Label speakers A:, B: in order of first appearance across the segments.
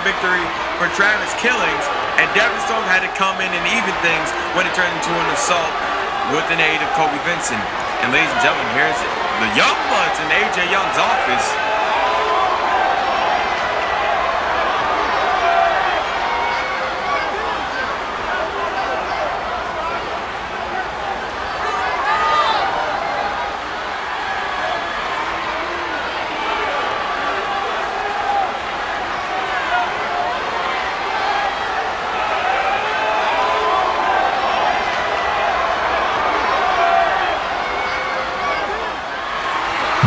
A: Victory for Travis Killings, and Devin Storm had to come in and even things when it turned into an assault with an aid of Kobe Vincent. And ladies and gentlemen, here's the Youngbloods in AJ Young's office.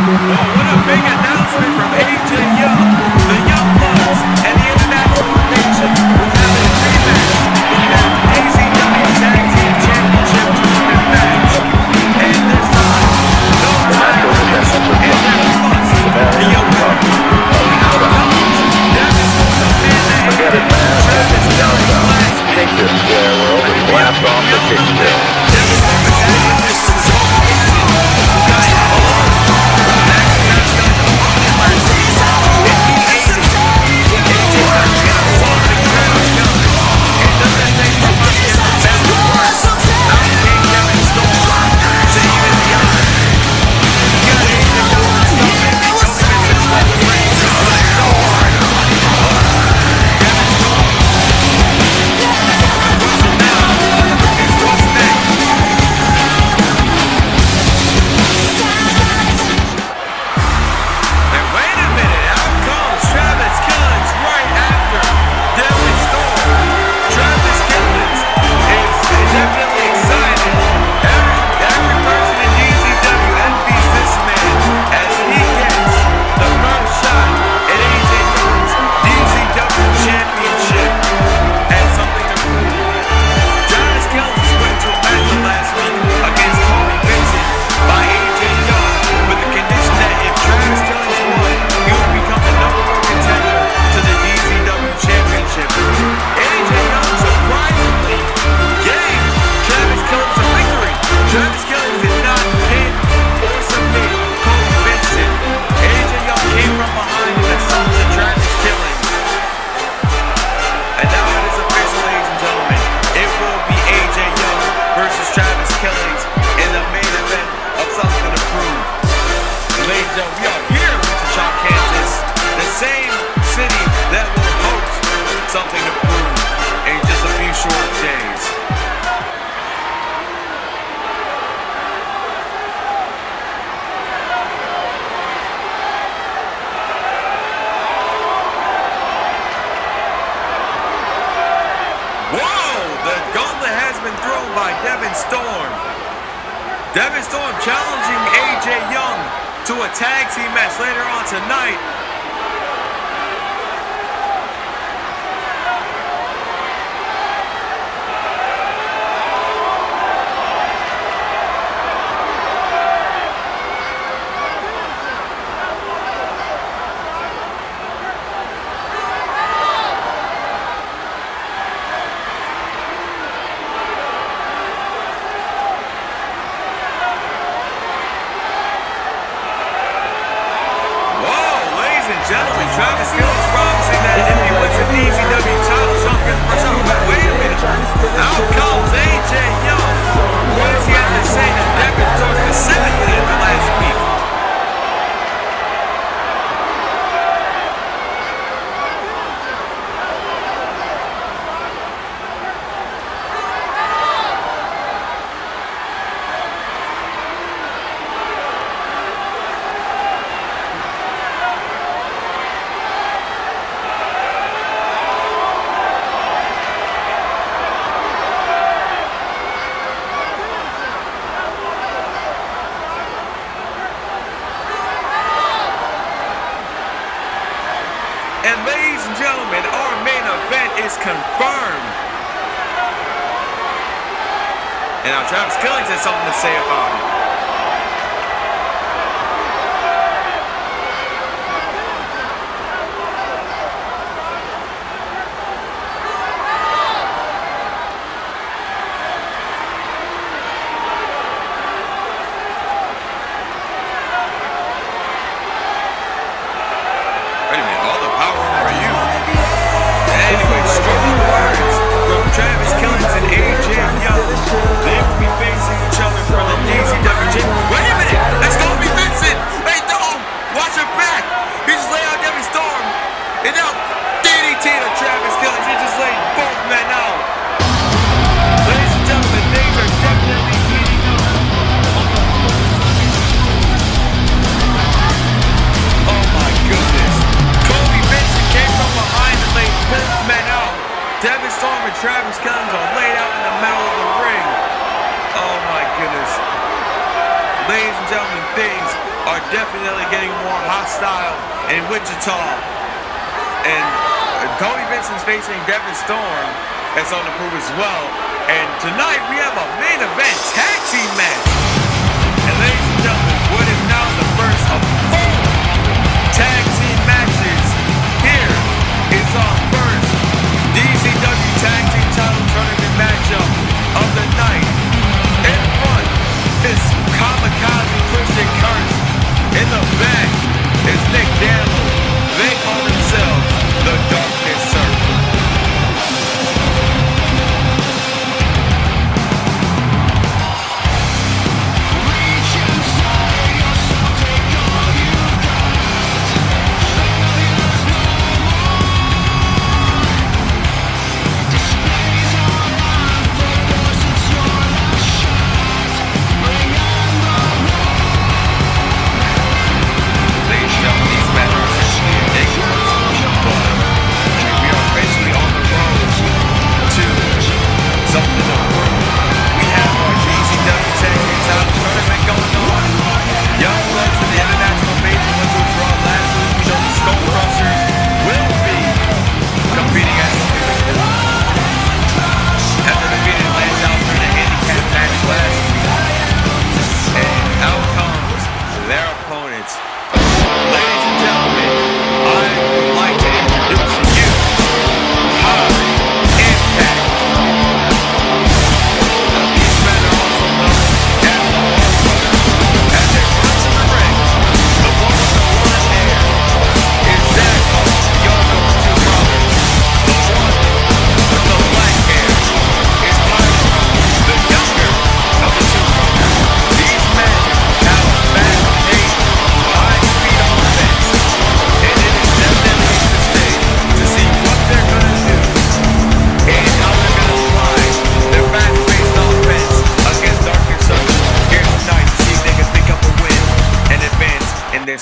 A: Oh, what a big announcement from AJ Young, the Youngbloods, and the International Nation will have a rematch in their DZW Tag Team Championship Tournament match. And this time, no title match, and they must the Youngbloods. Out comes Devin Storm, the man that hated Travis Killings last week.
B: Take this square, we're over the blast off the kick still.
A: Devin Storm is having this from Kobe Vincent, who got it alone. Devin Storm challenging AJ Young to a tag team match later on tonight. And now Travis Killings has something to say about it. Wait a minute, all the power for you. Anyway, strong words from Travis Killings and AJ Young. They will be facing each other for the DZW. Wait a minute, that's gonna be Vincent. Hey, dog, watch your back. He just laid out Debbie Storm. And now DDT to Travis Killings. He just laid both men out. Ladies and gentlemen, things are definitely heating up. Oh my goodness. Kobe Vincent came from behind and laid both men out. Debbie Storm and Travis Killings are laid out in the middle of the ring. Oh my goodness. Ladies and gentlemen, things are definitely getting more hostile in Wichita. And Kobe Vincent's facing Devin Storm. That's on the prove as well. And tonight we have a main event tag team match. And ladies and gentlemen, what is now the first of 4 tag team matches. Here is our first DZW Tag Team Title Tournament matchup of the night. In front is Kamikaze Christian Curse. In the back is Nick Daniel. They call themselves the Darkness Circle.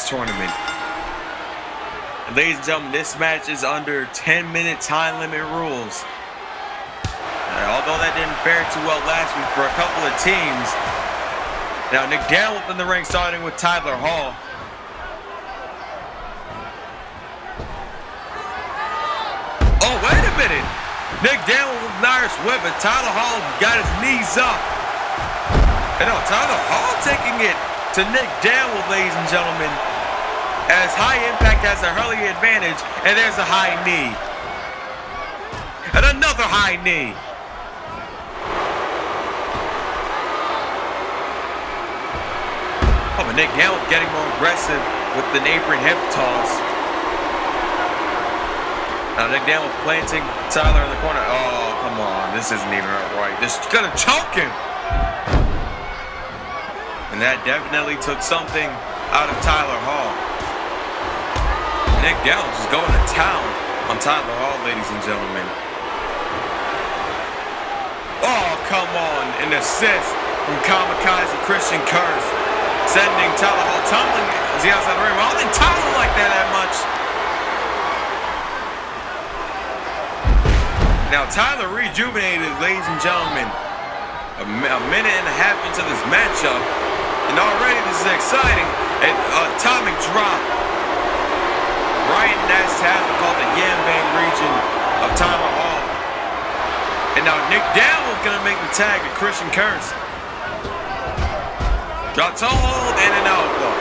A: Tournament. And ladies and gentlemen, this match is under 10-minute time limit rules. Although that didn't fare too well last week for a couple of teams. Now Nick Daniel in the ring, starting with Tyler Hall. Oh, wait a minute. Nick Daniel with an Irish whip, and Tyler Hall got his knees up. And now Tyler Hall taking it to Nick Daniel, ladies and gentlemen, as High Impact has a early advantage, and there's a high knee. And another high knee. Oh, but Nick Daniel getting more aggressive with an apron hip toss. Now Nick Daniel planting Tyler in the corner. Oh, come on. This isn't even right. This is gonna choke him. And that definitely took something out of Tyler Hall. Nick Daniel just going to town on Tyler Hall, ladies and gentlemen. Oh, come on. An assist from Kamikaze Christian Curse. Sending Tyler Hall tumbling as he outside the ring. I don't think Tyler like that much. Now Tyler rejuvenated, ladies and gentlemen. A minute and a half into this matchup. And already this is exciting. An atomic drop. Right in that has called the Yam Bang region of Tyler Hall. And now Nick Daniels gonna make the tag to Christian Curse. Drops a hold and an elbow.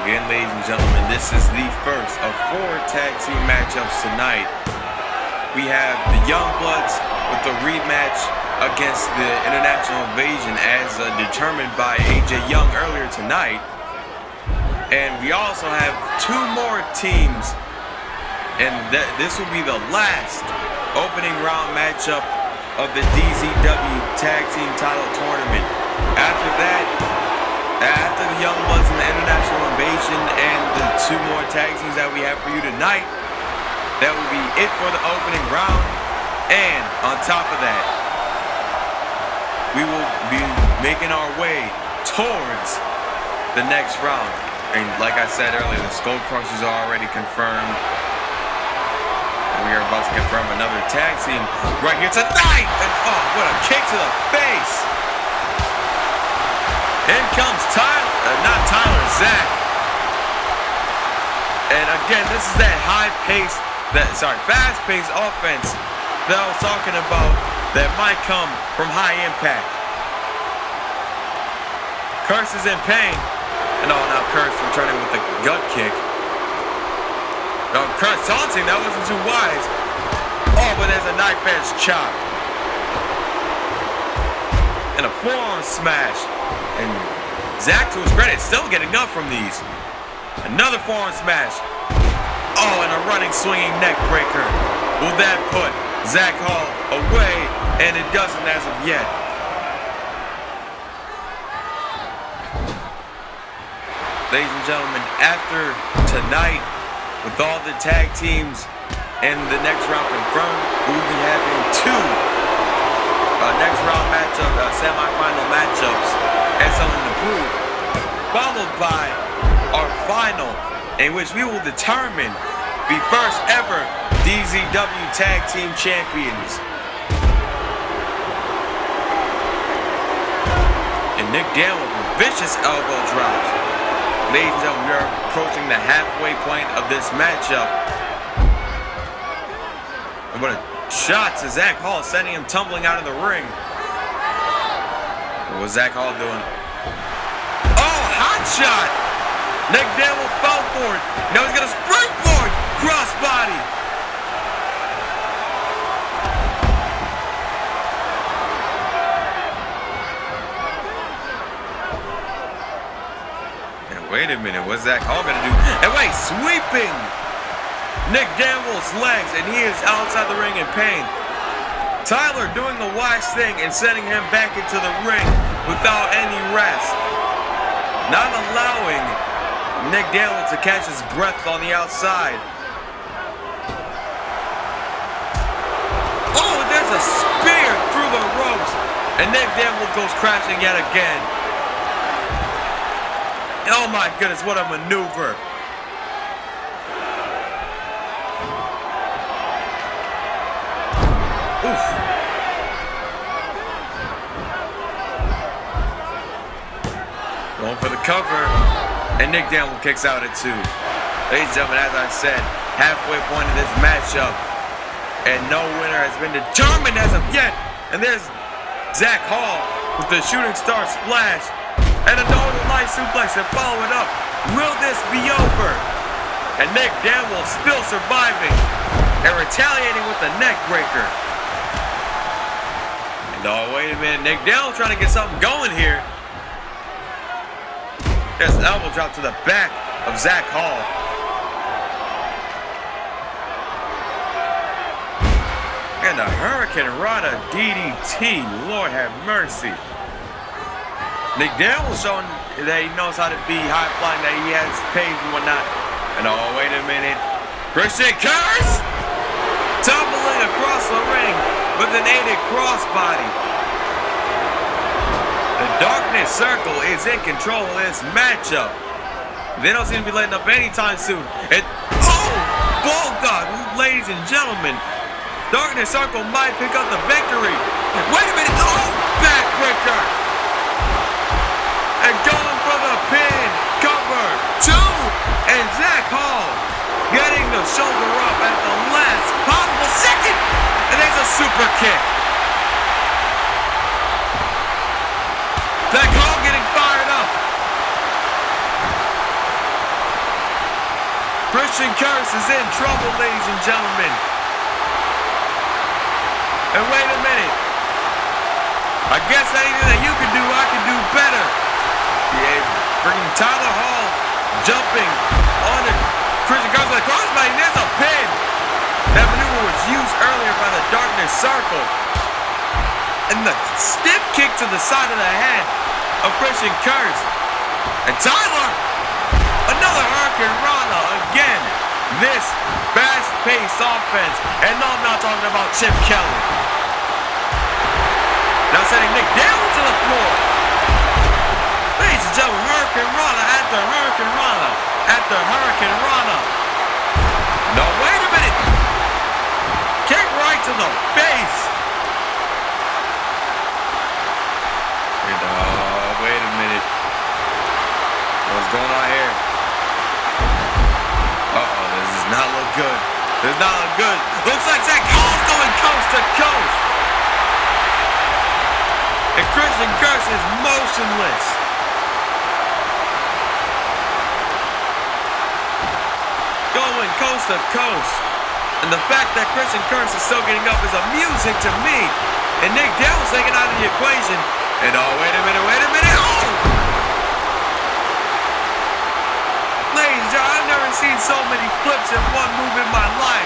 A: Again, ladies and gentlemen, this is the first of 4 tag team matchups tonight. We have the Young Bloods with the rematch against the International Invasion as determined by AJ Young earlier tonight. And we also have 2 more teams, and this will be the last opening round matchup of the DZW Tag Team Title Tournament. After that, after the Young Bloods and the International Invasion and the 2 more tag teams that we have for you tonight, that will be it for the opening round. And on top of that, we will be making our way towards the next round. And like I said earlier, the Skull Crushers are already confirmed. And we are about to confirm another tag team right here tonight. And oh, what a kick to the face. In comes Zach. And again, this is that fast-paced offense that I was talking about that might come from high impact. Curse is in pain. And oh, now Curse returning with the gut kick. No, Curse taunting, that wasn't too wise. Oh, but there's a knife edge chop. And a forearm smash. And Zach, to his credit, still getting up from these. Another forearm smash. Oh, and a running swinging neck breaker. Will that put Zach Hall away? And it doesn't as of yet. Ladies and gentlemen, after tonight, with all the tag teams and the next round confirmed, we will be having 2 next round matchups, semi-final matchups, and something to prove, followed by our final, in which we will determine the first ever DZW Tag Team Champions. And Nick Daniels with vicious elbow drops. Ladies and gentlemen, we are approaching the halfway point of this matchup. And what a shot to Zach Hall, sending him tumbling out of the ring. What was Zach Hall doing? Oh, hot shot! Nick Daniels fell for it. Now he's gonna springboard crossbody. Wait a minute, what's Zach Hall gonna do? And wait, sweeping Nick Daniels' legs, and he is outside the ring in pain. Tyler doing the wise thing and sending him back into the ring without any rest. Not allowing Nick Daniels to catch his breath on the outside. Oh, there's a spear through the ropes, and Nick Daniels goes crashing yet again. Oh my goodness, what a maneuver. Oof. Going for the cover, and Nick Daniels kicks out at 2. Ladies and gentlemen, as I said, halfway point of this matchup, and no winner has been determined as of yet. And there's Zach Hall with the shooting star splash. And a Northern Light suplex and follow it up. Will this be over? And Nick Daniels still surviving and retaliating with a neck breaker. And oh, wait a minute. Nick Daniels trying to get something going here. There's an elbow drop to the back of Zach Hall. And a Hurricane Rana DDT. Lord have mercy. Nick Daniels showing that he knows how to be high flying, that he has pace and whatnot. And oh, wait a minute. Christian Curse tumbling across the ring with an aided crossbody. The Darkness Circle is in control of this matchup. They don't seem to be letting up anytime soon. And oh, Bulldog, ladies and gentlemen. Darkness Circle might pick up the victory. Wait a minute. Oh, backbreaker. And going for the pin, cover 2, and Zach Hall getting the shoulder up at the last possible second. And there's a super kick. That call getting fired up. Christian Curse is in trouble, ladies and gentlemen. And wait a minute. I guess anything that you can do, I can do better. Yeah, bringing Tyler Hall jumping on the Christian Curse with a crossbody. There's a pin. That maneuver was used earlier by the Darkness Circle. And the stiff kick to the side of the head of Christian Curse. And Tyler, another Hurricane Rana again. This fast-paced offense. And no, I'm not talking about Chip Kelly. Now sending Nick down to the floor. Ladies and gentlemen, Hurricane Rana after Hurricane Rana after Hurricane Rana. No, wait a minute. Kick right to the face. Wait a minute. What's going on here? Uh-oh, this does not look good. This does not look good. Looks like Zach Hall's going coast to coast. And Christian Curse is motionless. Going coast to coast. And the fact that Christian Curse is still getting up is amusing to me. And Nick Dale's taken out of the equation. And oh, wait a minute. Oh! Ladies and gentlemen, I've never seen so many flips in one move in my life.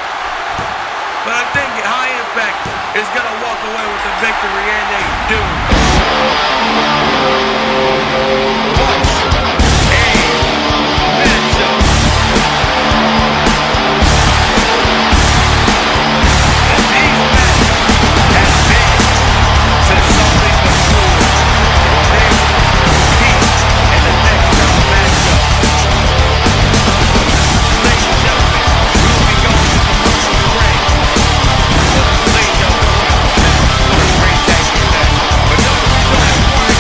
A: But I think High Impact is going to walk away with the victory, and they do. What a matchup. And these matches have been to something but true. They will compete in the next round matchup. Ladies and gentlemen, we will be going to commercial break. Ladies and gentlemen, what a great tag team match. But no, we still have one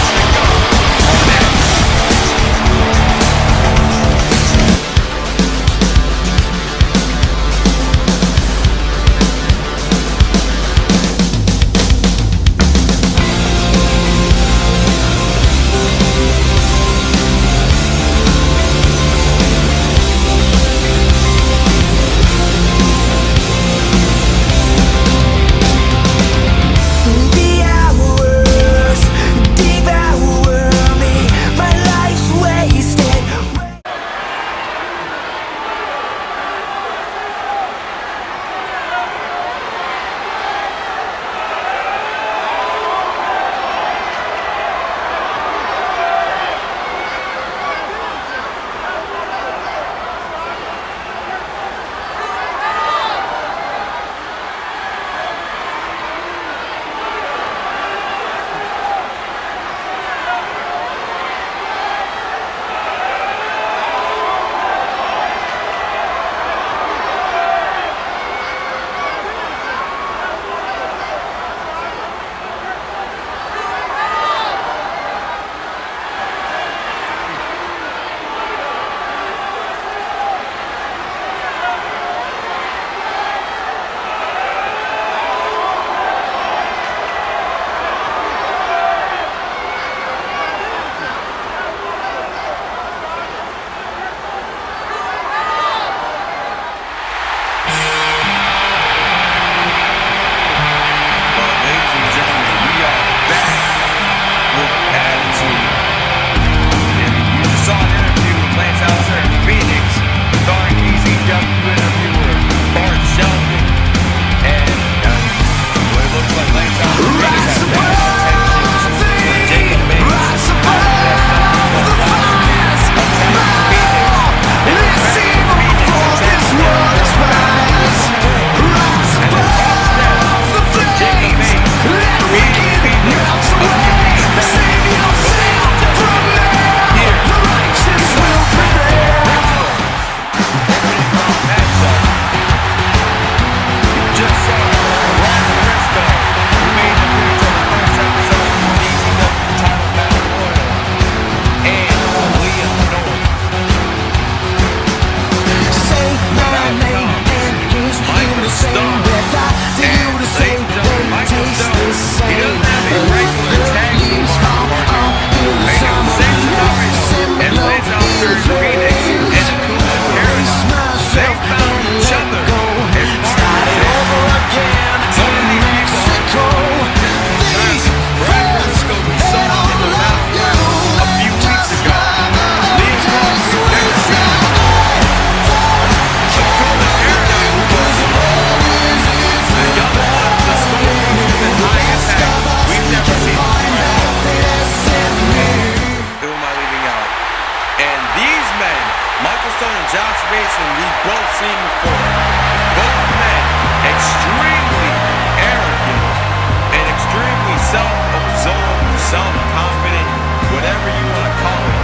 A: self-absorbed, self-confident, whatever you want to call it.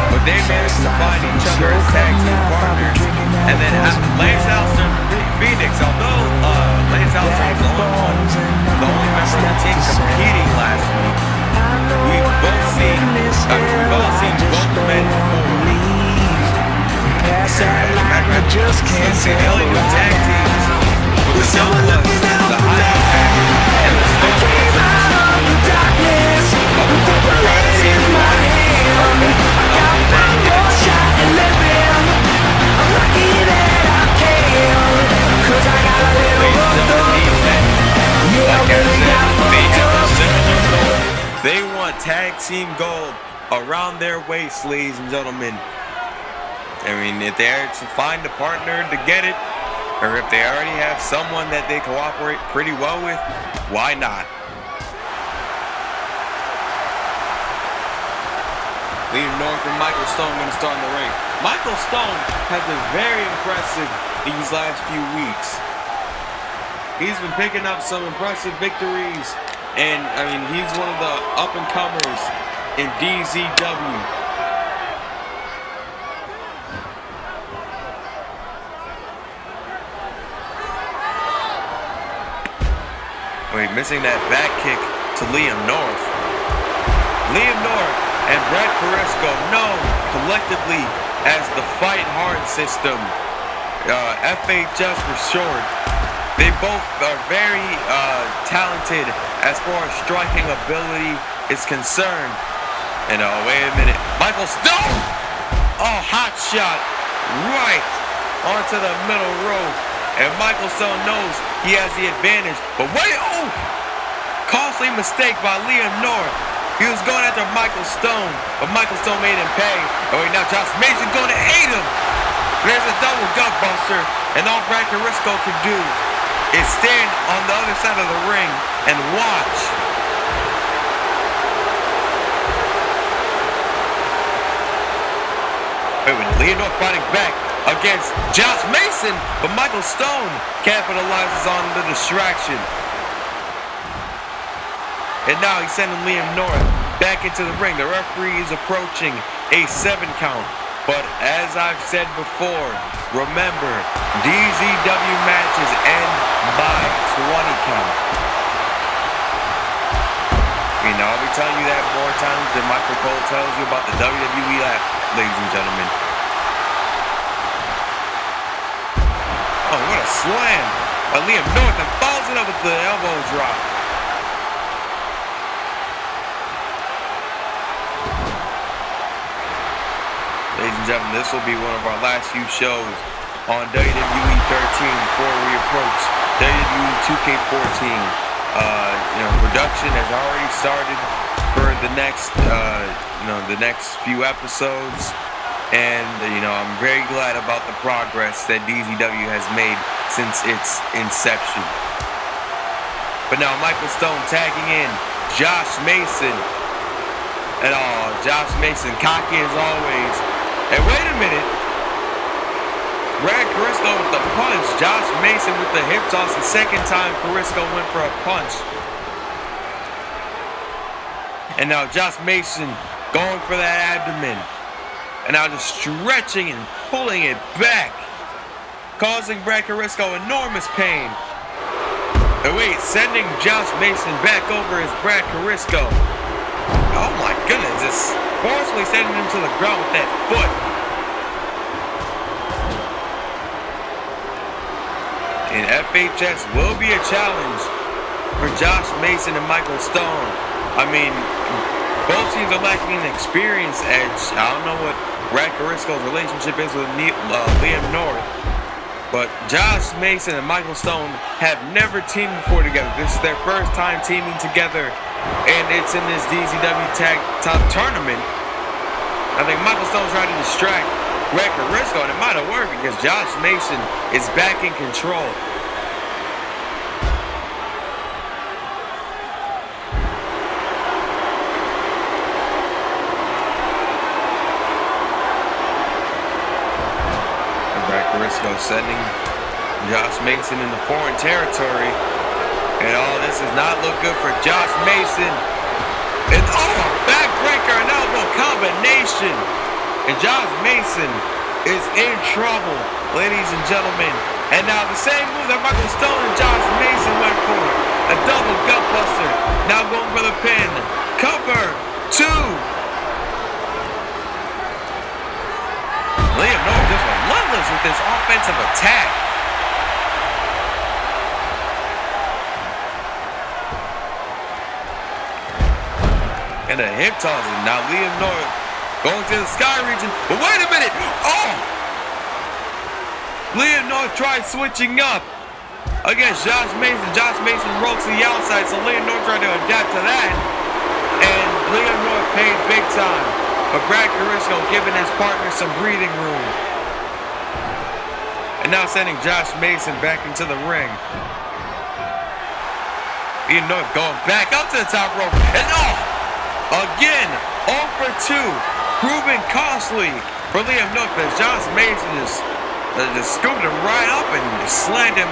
A: But they managed to find each other as tag team partners. And then Lance Alster Phoenix, although Lance Alster was the only member of the team competing last week, we've all seen both men before. Let's see, the only new tag teams with the Young Bucks, the High Impact, and the Stone Cold. We're trying to see they want tag team gold around their waist, ladies and gentlemen. I mean, if they're to find a partner to get it, or if they already have someone that they cooperate pretty well with, why not? Liam North and Michael Stone going to start in the ring. Michael Stone has been very impressive these last few weeks. He's been picking up some impressive victories, and I mean, he's one of the up-and-comers in DZW. Wait, missing that back kick to Liam North. Liam North and Brett Carisco, known collectively as the Fight Hard System, FHS for short. They both are very talented as far as striking ability is concerned. And wait a minute, Michael Stone! Oh, hot shot right onto the middle row. And Michael Stone knows he has the advantage. But wait, oh! Costly mistake by Liam North. He was going after Michael Stone, but Michael Stone made him pay. Oh wait, now Josh Mason going to aid him. There's a double gut buster, and all Brad Carisco can do is stand on the other side of the ring and watch. Wait, Liam North fighting back against Josh Mason, but Michael Stone capitalizes on the distraction. And now he's sending Liam North back into the ring. The referee is approaching a 7 count. But as I've said before, remember, DZW matches end by 20 count. I mean, I'll be telling you that more times than Michael Cole tells you about the WWE app, ladies and gentlemen. Oh, what a slam by Liam North, and follows it up with the elbow drop. Ladies and gentlemen, this will be one of our last few shows on WWE 13 before we approach WWE 2K14. Production has already started for the next, the next few episodes, and I'm very glad about the progress that DZW has made since its inception. But now Michael Stone tagging in Josh Mason, and Josh Mason cocky as always. And wait a minute, Brad Carisco with the punch, Josh Mason with the hip toss, the second time Carisco went for a punch. And now Josh Mason going for that abdomen, and now just stretching and pulling it back, causing Brad Carisco enormous pain. And wait, sending Josh Mason back over as Brad Carisco. Oh my goodness, just forcefully sending him to the ground with that foot. And FHS will be a challenge for Josh Mason and Michael Stone. I mean, both teams are lacking an experience edge. I don't know what Brad Carisco's relationship is with Liam North, but Josh Mason and Michael Stone have never teamed before together. This is their first time teaming together, and it's in this DZW Tag Top Tournament. I think Michael Stone's trying to distract Brad Carisco, and it might have worked because Josh Mason is back in control. Brad Carisco sending Josh Mason into foreign territory. And this does not look good for Josh Mason. And a backbreaker, an elbow combination. And Josh Mason is in trouble, ladies and gentlemen. And now the same move that Michael Stone and Josh Mason went for. A double gut buster. Now going for the pin. Cover 2. Liam North just relentless with this offensive attack. And a hip toss. Now Liam North going to the sky region. But wait a minute. Liam North tried switching up against Josh Mason. Josh Mason rolled to the outside, so Liam North tried to adapt to that. And Liam North paid big time. But Brad Carisco giving his partner some breathing room. And now sending Josh Mason back into the ring. Liam North going back up to the top rope. And again, 0 for 2. Proving costly for Liam North, as Josh Mason just scooped him right up and slammed him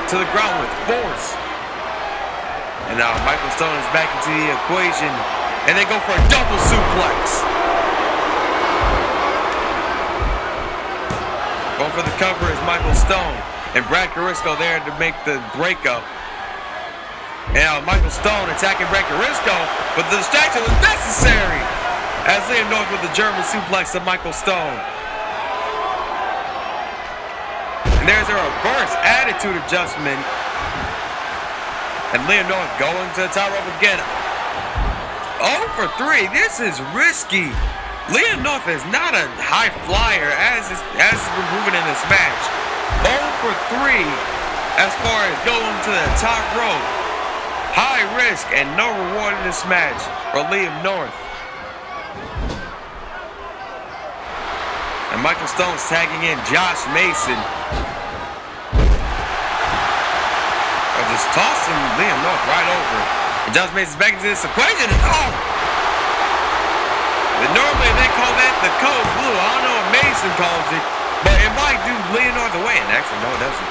A: to the ground with force. And now Michael Stone is back into the equation, and they go for a double suplex. Going for the cover is Michael Stone, and Brad Carisco there to make the breakup. And now Michael Stone attacking Brad Carisco, but the distraction was necessary as Liam North with the German suplex to Michael Stone. There's a reverse attitude adjustment. And Liam North going to the top rope again. 0 for 3. This is risky. Liam North is not a high flyer as has been proven in this match. 0 for 3 as far as going to the top rope. High risk and no reward in this match for Liam North. And Michael Stone's tagging in Josh Mason. Just tossing Liam North right over. And Josh Mason's back into this equation. And normally they call that the code blue. I don't know what Mason calls it, but it might do Liam North away. And actually, no, it doesn't.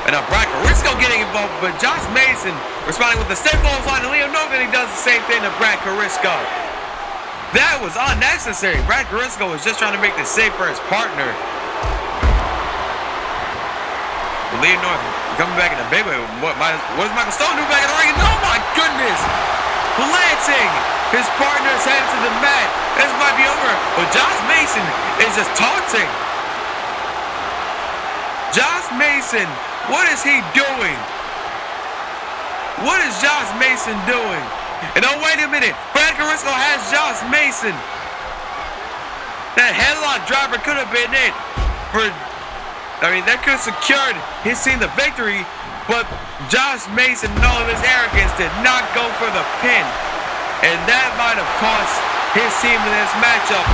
A: And now Brad Carisco getting involved, but Josh Mason responding with the stiff clothesline to Liam North, and he does the same thing to Brad Carisco. That was unnecessary. Brad Carisco was just trying to make this safe for his partner. Liam North coming back in a big way. What does Michael Stone do back in the ring? Oh my goodness! Lancing his partner's head to the mat. This might be over, but Josh Mason is just taunting. Josh Mason, what is he doing? What is Josh Mason doing? And wait a minute, Brad Carisco has Josh Mason. That headlock driver could have been it for. That could have secured his team the victory, but Josh Mason, in all of his arrogance, did not go for the pin. And that might have cost his team in this matchup.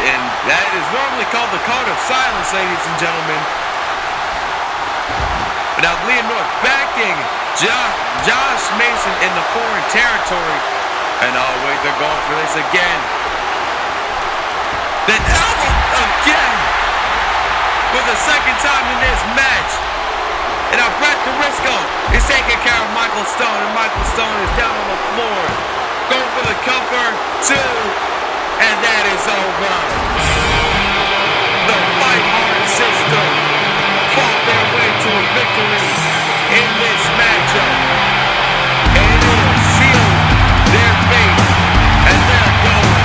A: And that is normally called the code of silence, ladies and gentlemen. But now Liam North backing Josh Mason in the foreign territory. And wait, they're going for this again. Then elbow again! For the second time in this match. And now Brad Carisco is taking care of Michael Stone, and Michael Stone is down on the floor. Going for the cover 2, and that is over. The Fight Hard system fought their way to a victory in this matchup. And it has sealed their fate, and they're going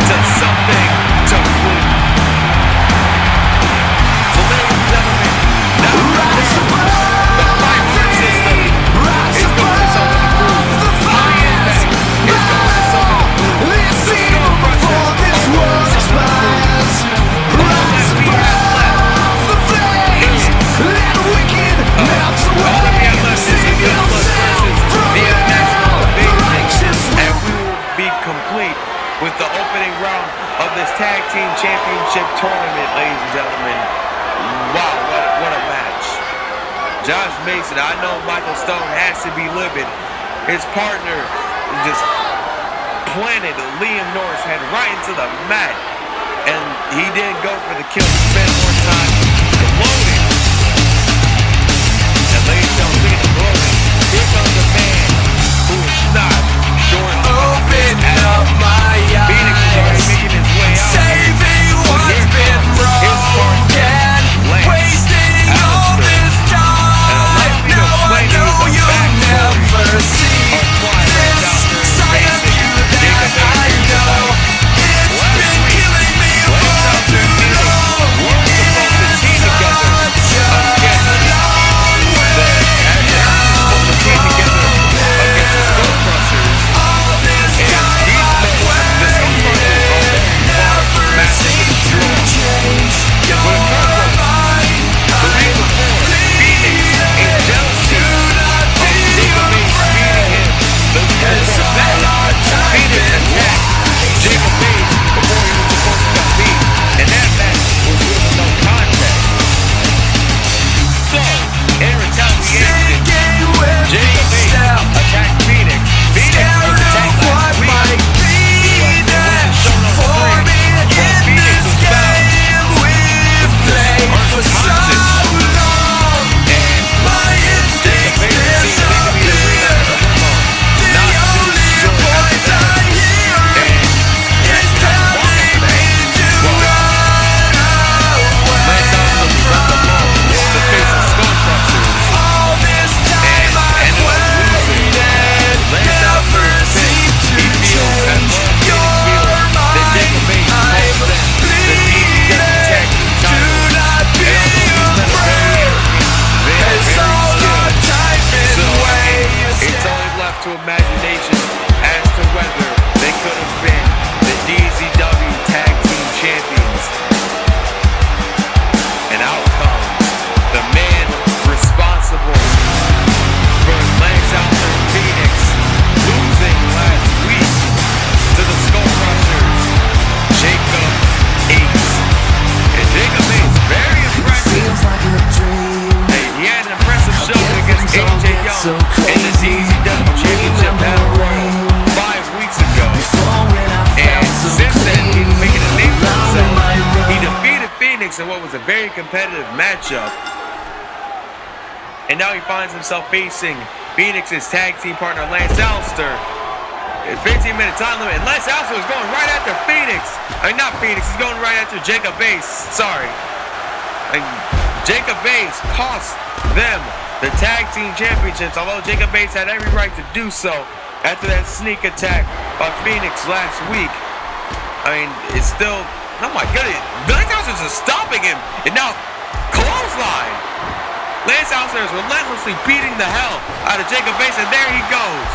A: to something to prove. With the opening round of this Tag Team Championship tournament, ladies and gentlemen. Wow, what a match. Josh Mason, I know Michael Stone has to be livid. His partner just planted Liam North's head right into the mat. And he didn't go for the kill. He spent more time was a very competitive matchup. And now he finds himself facing Phoenix's tag team partner, Lance Allister. It's 15-minute time limit, and Lance Allister is going right after Phoenix. I mean, not Phoenix, he's going right after Jacob Bass. Sorry. And Jacob Bass cost them the tag team championships, although Jacob Bass had every right to do so after that sneak attack by Phoenix last week. I mean, it's still, oh my goodness, Lance Allister is stopping him, and now clothesline. Lance Allister is relentlessly beating the hell out of Jacob Bass, and there he goes.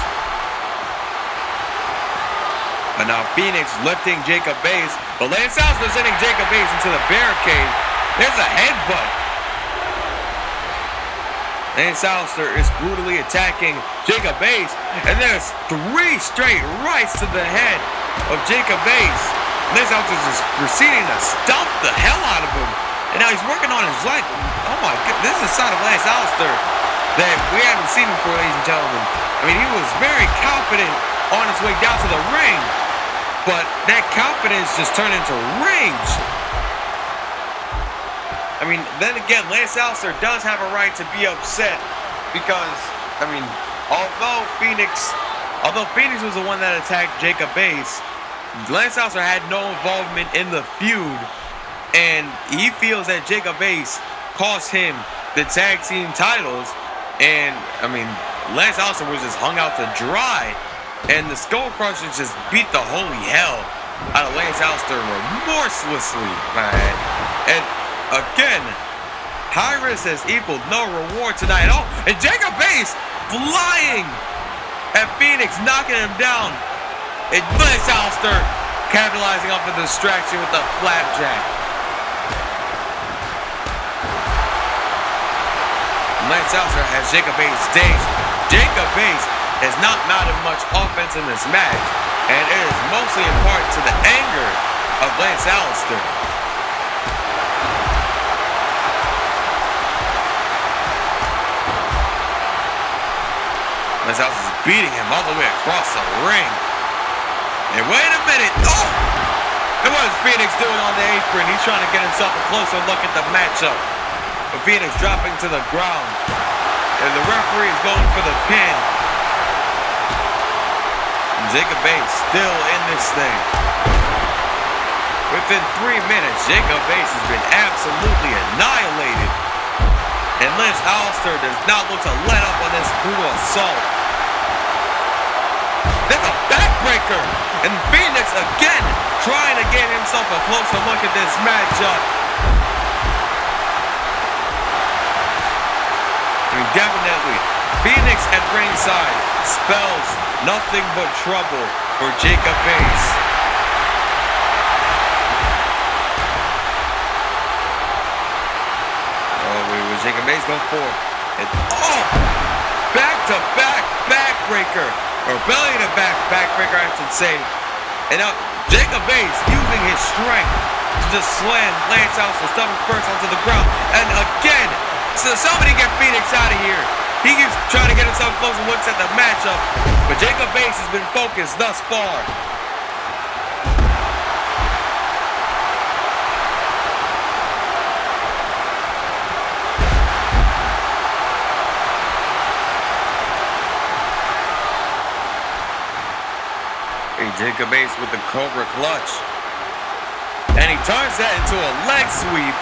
A: But now Phoenix lifting Jacob Bass, but Lance Allister sending Jacob Bass into the barricade. There's a headbutt. Lance Allister is brutally attacking Jacob Bass, and there's 3 straight rights to the head of Jacob Bass. Lance Allister is proceeding to stomp the hell out of him, and now he's working on his leg. Oh my god, this is a side of Lance Allister that we haven't seen before, ladies and gentlemen. I mean, he was very confident on his way down to the ring, but that confidence just turned into rage. I mean, then again, Lance Allister does have a right to be upset because, I mean, although Phoenix was the one that attacked Jacob Bass, Lance Allister had no involvement in the feud, and he feels that Jacob Bass cost him the tag team titles, and, I mean, Lance Allister was just hung out to dry. And the Skull Crushers just beat the holy hell out of Lance Allister remorselessly, man. And again, high risk has equaled no reward tonight. Oh, and Jacob Bass flying at Phoenix, knocking him down. And Lance Allister capitalizing off the distraction with the flapjack. Lance Allister has Jacob Bass dazed. Jacob Bass has not mounted much offense in this match, and it is mostly in part to the anger of Lance Allister. Lance Allister is beating him all the way across the ring. And wait a minute! Oh! And what is Phoenix doing on the apron? He's trying to get himself a closer look at the matchup. But Phoenix dropping to the ground, and the referee is going for the pin. Jacob Bass still in this thing. Within 3 minutes, Jacob Bass has been absolutely annihilated. And Lance Allister does not look to let up on this brutal assault. There's a backbreaker. And Phoenix again trying to get himself a closer look at this matchup. I mean, definitely, Phoenix at ringside spells nothing but trouble for Jacob Bass. Oh, wait, was Jacob Bass going for? And, oh! Back-to-back backbreaker. Or belly-to-back backbreaker, I should say. And now, Jacob Bass using his strength to just slam Lance Allister's stomach first onto the ground. And again, so somebody get Phoenix out of here. He keeps trying to get himself closer looks at the matchup, but Jacob Bass has been focused thus far. Hey, Jacob Bass with the Cobra Clutch. And he turns that into a leg sweep.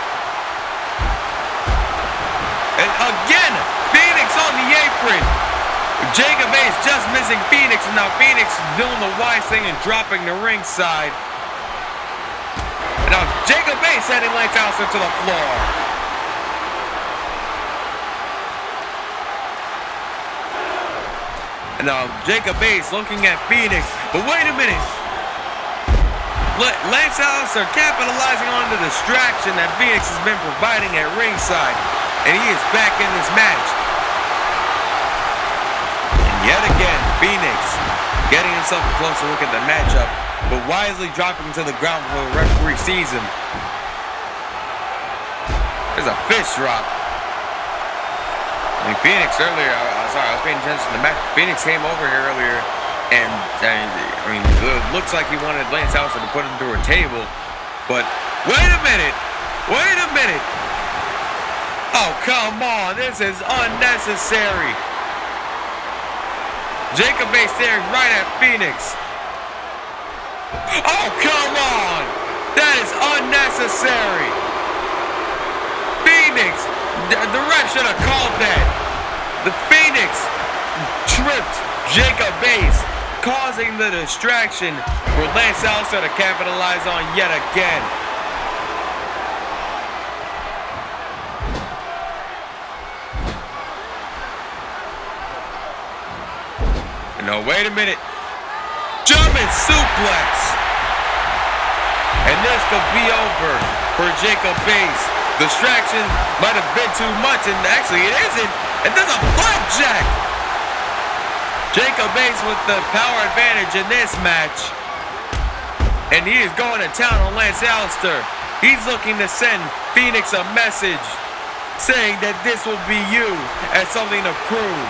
A: And again, Phoenix on the apron. Jacob Bass just missing Phoenix, and now Phoenix doing the wise thing and dropping the ringside. And now Jacob Bass heading Lance Allister to the floor. And now Jacob Bass looking at Phoenix, but wait a minute. Lance Allister capitalizing on the distraction that Phoenix has been providing at ringside. And he is back in this match. And yet again, Phoenix getting himself a closer look at the matchup, but wisely dropping to the ground before the referee sees him. There's a fist drop. I mean, Phoenix earlier, I was paying attention to the match. Phoenix came over here earlier, and I mean, it looks like he wanted Lance Allister to put him through a table. But wait a minute. Wait a minute. Oh, come on. This is unnecessary. Jacob Bay staring right at Phoenix. Oh, come on. That is unnecessary. Phoenix. The ref should have called that. The Phoenix tripped Jacob Bays, causing the distraction for Lance Allister to capitalize on yet again. No, wait a minute. German suplex. And this could be over for Jacob Bays. Distraction might have been too much, and actually it isn't. And there's a flapjack. Jacob Bays with the power advantage in this match. And he is going to town on Lance Allister. He's looking to send Phoenix a message saying that this will be you as something to prove.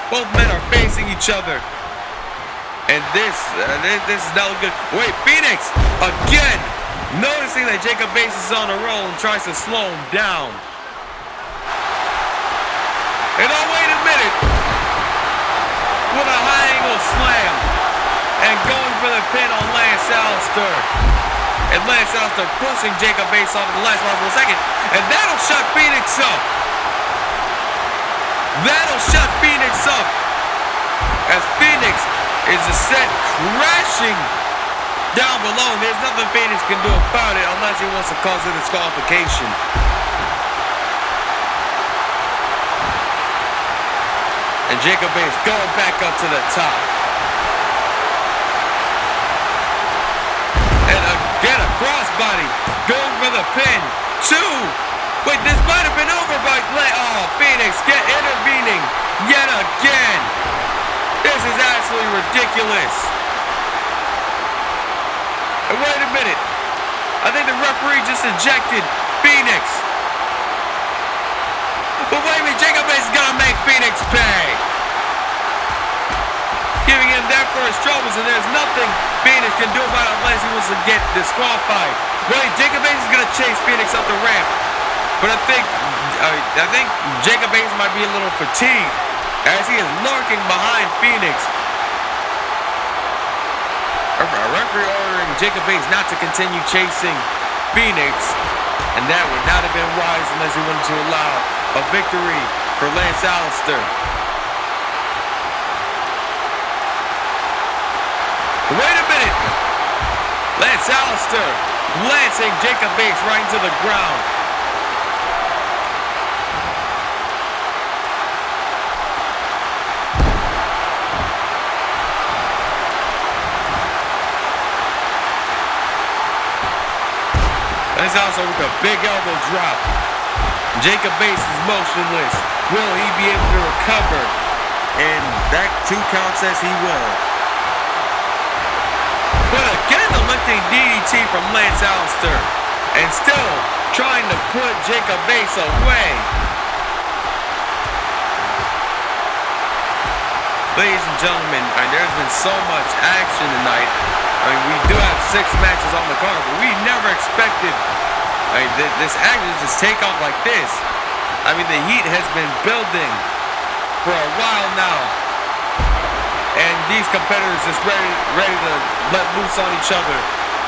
A: Both men are facing each other. And this is not good. Wait, Phoenix again, noticing that Jacob Bays is on a roll and tries to slow him down. And oh, wait a minute. With a high angle slam. And going for the pin on Lance Allister. And Lance Allister pushing Jacob Bays off in the last possible second. And that'll shut Phoenix up. That'll shut Phoenix up. As Phoenix is set crashing down below. And there's nothing Phoenix can do about it unless he wants to cause a disqualification. And Jacob Bays going back up to the top. And again a crossbody. Going for the pin. 2. Wait, this might have been over, but oh, Phoenix intervening yet again. This is absolutely ridiculous. And wait a minute. I think the referee just ejected Phoenix. But wait a minute, Jacob Bays is going to make Phoenix pay. Giving him that for his troubles, and there's nothing Phoenix can do about it unless he wants to get disqualified. Wait, Jacob Bays is going to chase Phoenix up the ramp. But I think Jacob Bays might be a little fatigued as he is lurking behind Phoenix. A referee ordering Jacob Bays not to continue chasing Phoenix, and that would not have been wise unless he wanted to allow a victory for Lance Allister. Wait a minute! Lance Allister lancing Jacob Bays right into the ground. Lance Allister with a big elbow drop. Jacob Bays is motionless. Will he be able to recover? And that 2 counts as he will. But again, the lifting DDT from Lance Allister. And still trying to put Jacob Bays away. Ladies and gentlemen, there's been so much action tonight. We do have 6 matches on the card, but we never expected this action to just take off like this. The heat has been building for a while now. And these competitors just ready to let loose on each other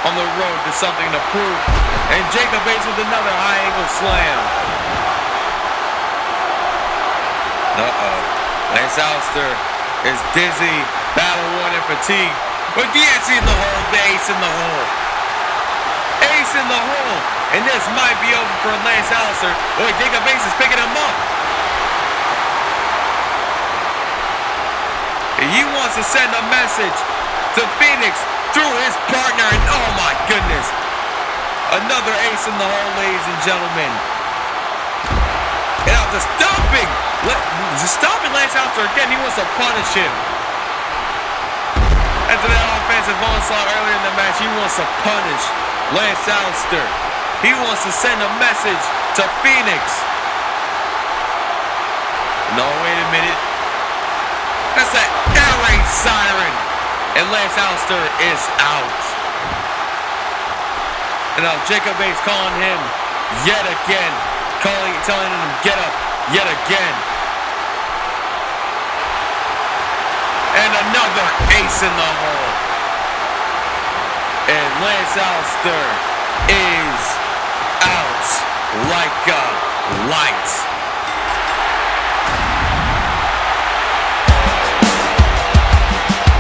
A: on the road to something to prove. And Jacob Bays with another high angle slam. Lance Allister is dizzy, battle-worn, and fatigued. But the ace in the hole, the ace in the hole. Ace in the hole. And this might be over for Lance Allister. Boy, Jacob Bays is picking him up. He wants to send a message to Phoenix through his partner. And oh my goodness. Another ace in the hole, ladies and gentlemen. And after stomping Lance Allister again, he wants to punish him. After that offensive onslaught earlier in the match, he wants to punish Lance Allister. He wants to send a message to Phoenix. No, wait a minute. That's that air raid siren. And Lance Allister is out. And now Jacob Bates calling him yet again. Telling him get up yet again. And another ace in the hole. And Lance Allister is out like a light.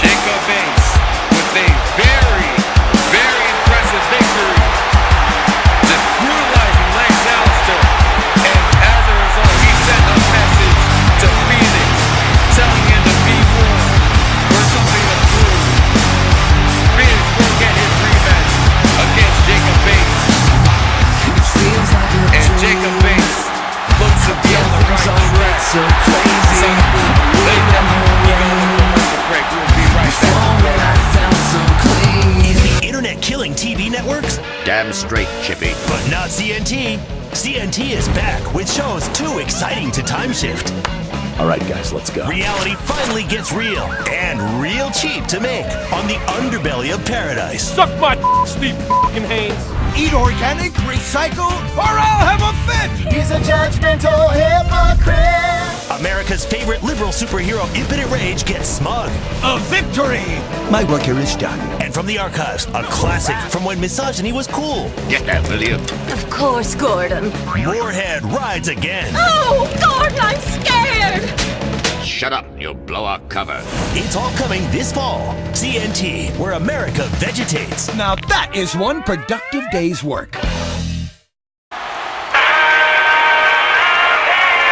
A: Jacob Bates with a very, very impressive victory. Just brutalizing Lance Allister. And as a result, he sent a message to Phoenix telling him to be warned for something to prove. Phoenix will get his rematch against Jacob Bates. And Jacob Bates looks to be on the right track. So crazy. We'll be right back.
C: Is the internet killing TV networks?
B: Damn straight, Chippy.
C: But not CNT. CNT is back with shows too exciting to time shift.
D: All right, guys, let's go.
C: Reality finally gets real and real cheap to make on the underbelly of paradise.
E: Suck my Steve fucking Haynes.
F: Eat organic, recycle, or I'll have a fit!
G: He's a judgmental hypocrite.
C: America's favorite liberal superhero Infinite Rage gets smug.
F: A victory! My work here is done.
C: And from the archives, a classic from when misogyny was cool.
B: Get that, will you?
H: Of course, Gordon.
C: Moorhead rides again.
H: Oh, Gordon, I'm scared!
B: Shut up, you'll blow our cover.
C: It's all coming this fall. CNT, where America vegetates.
F: Now that is one productive day's work.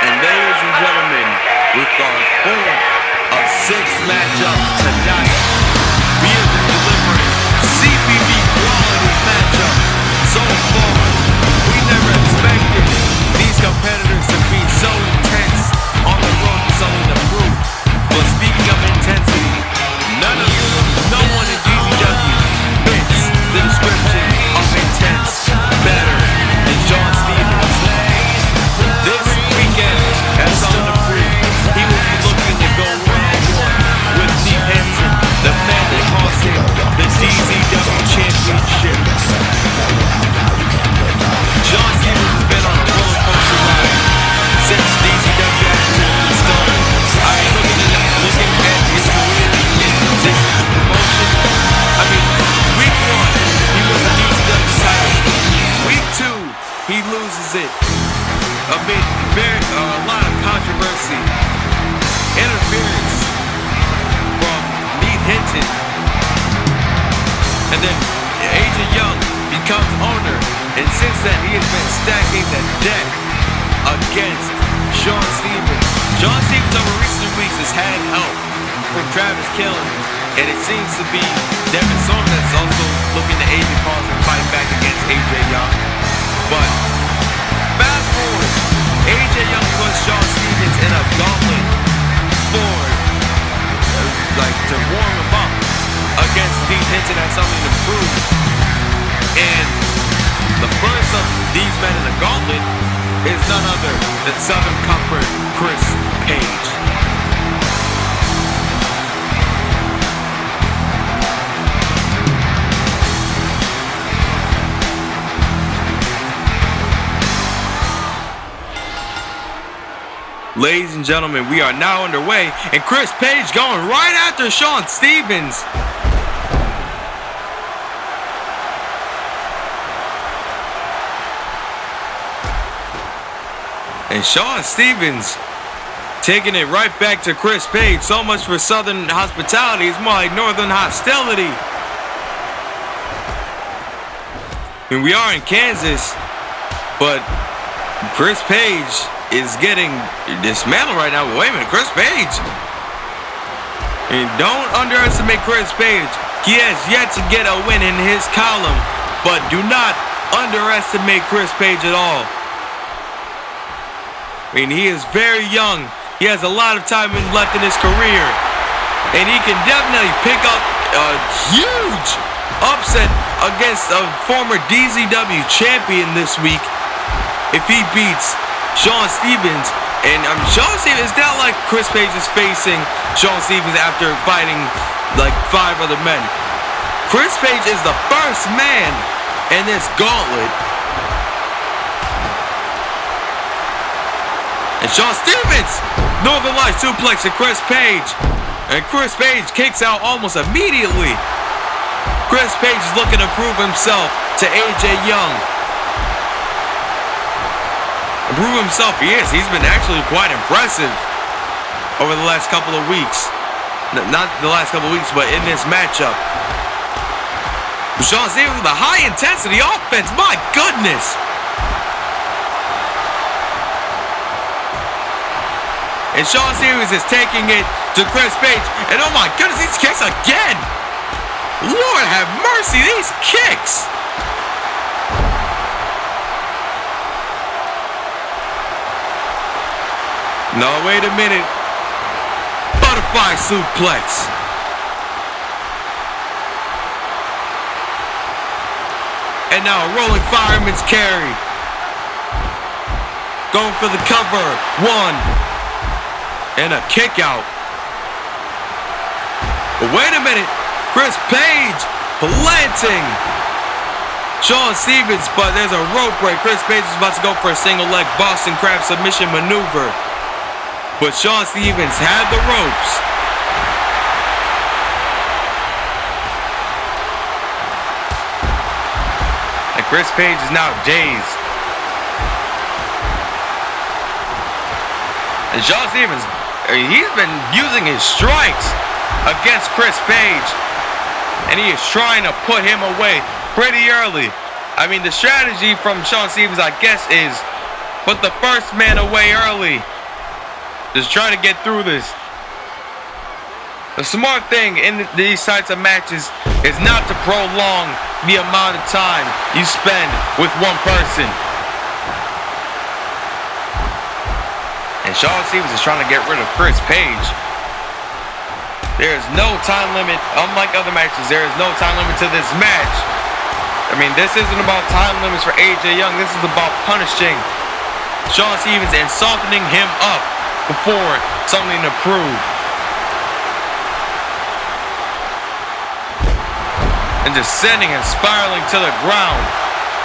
A: And ladies and gentlemen, with our fourth of 6 matchups tonight, we have been delivering CPV quality matchups so far. We never expected these competitors to be so intense on the road to something to prove. But speaking of intensity, no one in DZW fits the description of intense better than John Stevens. This weekend, at something to prove, he will be looking to go one-on-one with Steve Henson, the man that cost him the DZW championship. John Stevens has been on a roller coaster ride since DZW actually started. I mean, looking at his career in promotion. I mean, week 1, he was the DZW title. Week 2, he loses it. Amid a lot of controversy, interference from Steve Henson, and then AJ Young becomes owner, and since then he has been stacking the deck against Sean Stevens. John Stevens over recent weeks has had help from Travis Killen, and it seems to be Devin Storm that's also looking to AJ cause a fight back against AJ Young. But fast forward, AJ Young puts Sean Stevens in a gauntlet for to warm him up against Steve Henson has something to prove. And the first of these men in the gauntlet is none other than Southern Comfort Chris Page. Ladies and gentlemen, we are now underway, and Chris Page going right after Sean Stevens. And Sean Stevens taking it right back to Chris Page. So much for Southern hospitality. It's more like Northern hostility. I mean, we are in Kansas, but Chris Page is getting dismantled right now. Wait a minute, Chris Page. And don't underestimate Chris Page. He has yet to get a win in his column, but do not underestimate Chris Page at all. I mean, he is very young. He has a lot of time left in his career, and he can definitely pick up a huge upset against a former DZW champion this week if he beats Sean Stevens. And Sean Stevens, it's not like Chris Page is facing Sean Stevens after fighting like 5 other men. Chris Page is the first man in this gauntlet. And Shawn Stevens, Northern Lights suplex to Chris Page. And Chris Page kicks out almost immediately. Chris Page is looking to prove himself to AJ Young. Prove himself he is. He's been actually quite impressive over the last couple of weeks. Not the last couple of weeks, but in this matchup. Shawn Stevens with a high intensity offense. My goodness. And Shawn Stevens is taking it to Chris Page. And oh my goodness, these kicks again. Lord have mercy, these kicks. No, wait a minute. Butterfly suplex. And now a rolling fireman's carry. Going for the cover. One. And a kick out. But wait a minute. Chris Page planting Shawn Stevens, but there's a rope break. Chris Page is about to go for a single leg Boston Crab submission maneuver. But Shawn Stevens had the ropes. And Chris Page is now dazed. And Shawn Stevens, he's been using his strikes against Chris Page. And he is trying to put him away pretty early. I mean, the strategy from Shawn Stevens, I guess, is put the first man away early. Just trying to get through this. The smart thing in these types of matches is not to prolong the amount of time you spend with one person. And Shawn Stevens is trying to get rid of Chris Page. There is no time limit. Unlike other matches, there is no time limit to this match. I mean, this isn't about time limits for AJ Young. This is about punishing Shawn Stevens and softening him up before something to prove. And descending and spiraling to the ground.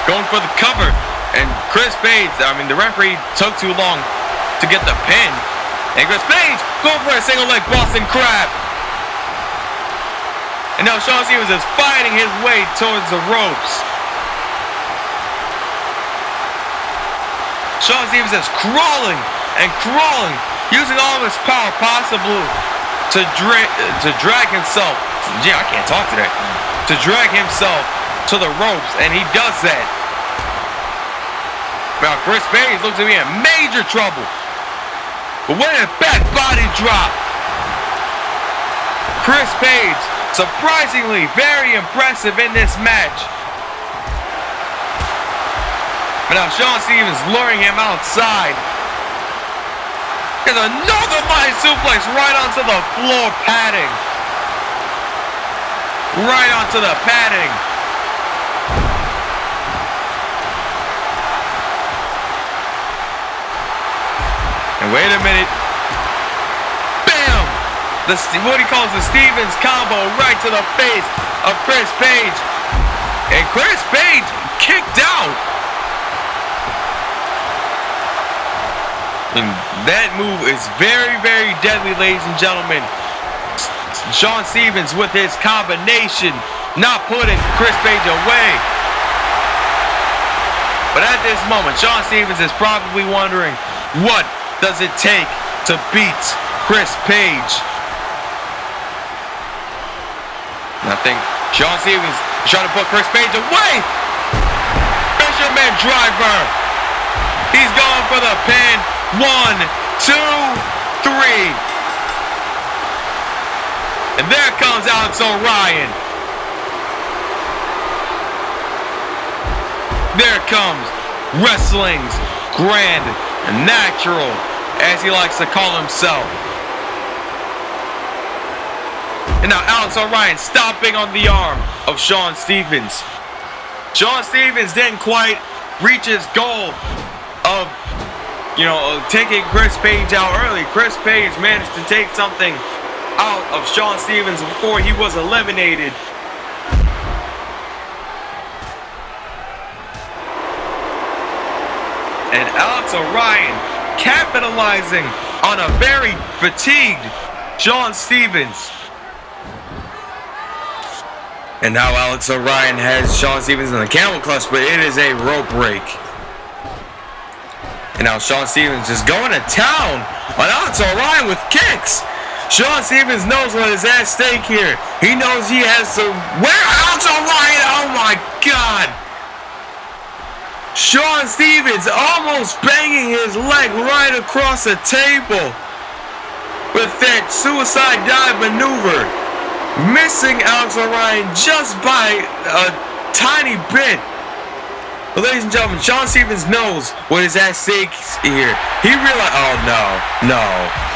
A: Going for the cover. And Chris Page, I mean, the referee took too long to get the pin. And Chris Page going for a single leg Boston Crab. And now Shawn Stevens is fighting his way towards the ropes. Shawn Stevens is crawling and crawling, using all of his power possible to drag himself. Yeah, I can't talk today. To drag himself to the ropes, and he does that. Now Chris Page looks to be in major trouble. But what a back body drop. Chris Page, surprisingly very impressive in this match. But now Shawn Stevens luring him outside. There's another Lion suplex right onto the floor padding. Right onto the padding. And wait a minute. Bam! What he calls the Stevens combo right to the face of Chris Page. And Chris Page kicked out. And that move is very, very deadly, ladies and gentlemen. Shawn Stevens with his combination, not putting Chris Page away. But at this moment, Shawn Stevens is probably wondering, what does it take to beat Chris Page? And I think Shawn Stevens is trying to put Chris Page away. Fisherman driver. He's going for the pin. 1, 2, 3. And there comes Alex O'Ryan. There comes wrestling's grand natural, as he likes to call himself. And now Alex O'Ryan stomping on the arm of Shawn Stevens. Shawn Stevens didn't quite reach his goal of, taking Chris Page out early. Chris Page managed to take something out of Shawn Stevens before he was eliminated. And Alex Orion capitalizing on a very fatigued Sean Stevens. And now Alex Orion has Sean Stevens in the camel clutch, but it is a rope break. And now Sean Stevens is going to town on Alex Orion with kicks. Sean Stevens knows what is at stake here. He knows he has to wear Alex Orion. Oh my God. Sean Stevens almost banging his leg right across the table with that suicide dive maneuver. Missing Alex Orion just by a tiny bit. But ladies and gentlemen, Sean Stevens knows what is at stake here. He realized, oh no.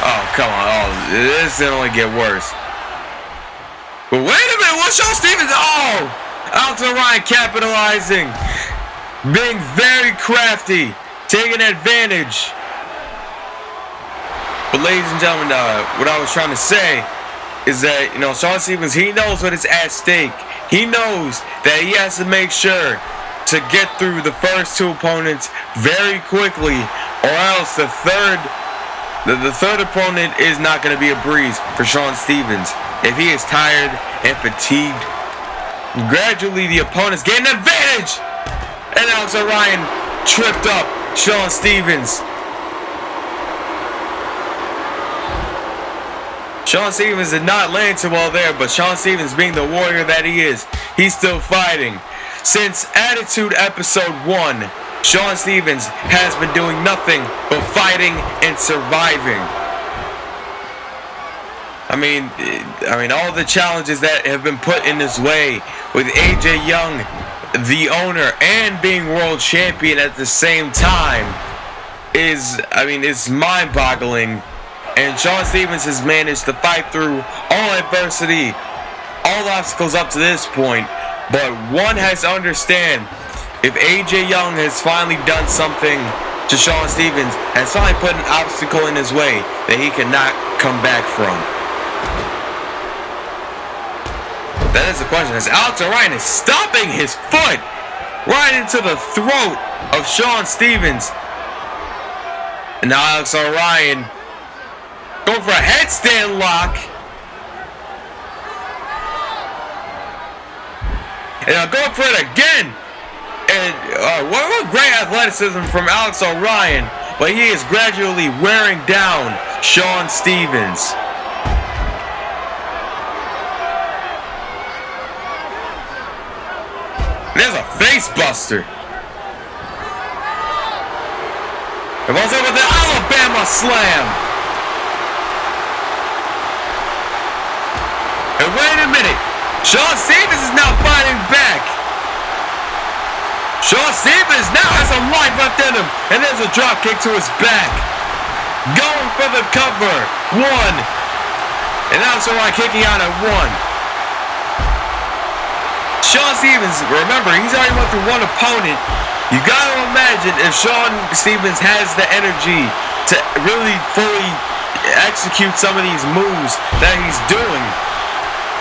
A: Oh, come on. Oh, this can only get worse. But wait a minute, what's Sean Stevens? Oh, Alex Orion capitalizing. Being very crafty. Taking advantage. But ladies and gentlemen, what I was trying to say is that, Sean Stevens, he knows what is at stake. He knows that he has to make sure to get through the first two opponents very quickly, or else the third opponent is not going to be a breeze for Sean Stevens. If he is tired and fatigued, gradually the opponents gain an advantage. And Alex Orion tripped up Sean Stevens. Sean Stevens did not land too well there, but Sean Stevens, being the warrior that he is, he's still fighting. Since Attitude Episode 1, Sean Stevens has been doing nothing but fighting and surviving. I mean, all the challenges that have been put in his way with AJ Young, the owner, and being world champion at the same time is mind-boggling. And Sean Stevens has managed to fight through all adversity, all obstacles up to this point. But one has to understand, if AJ Young has finally done something to Sean Stevens, has finally put an obstacle in his way that he cannot come back from. That is the question. As Alex Orion is stomping his foot right into the throat of Sean Stevens. And now Alex Orion going for a headstand lock. And I'll go for it again. And what great athleticism from Alex Orion. But he is gradually wearing down Sean Stevens. There's a face buster. It was over the Alabama Slam. And wait a minute. Sean Stevens is now fighting back. Sean Stevens now has some life left in him. And there's a drop kick to his back. Going for the cover. One. And now Orion kicking out at one. Sean Stevens, remember, he's already went through one opponent. You gotta imagine if Sean Stevens has the energy to really fully execute some of these moves that he's doing.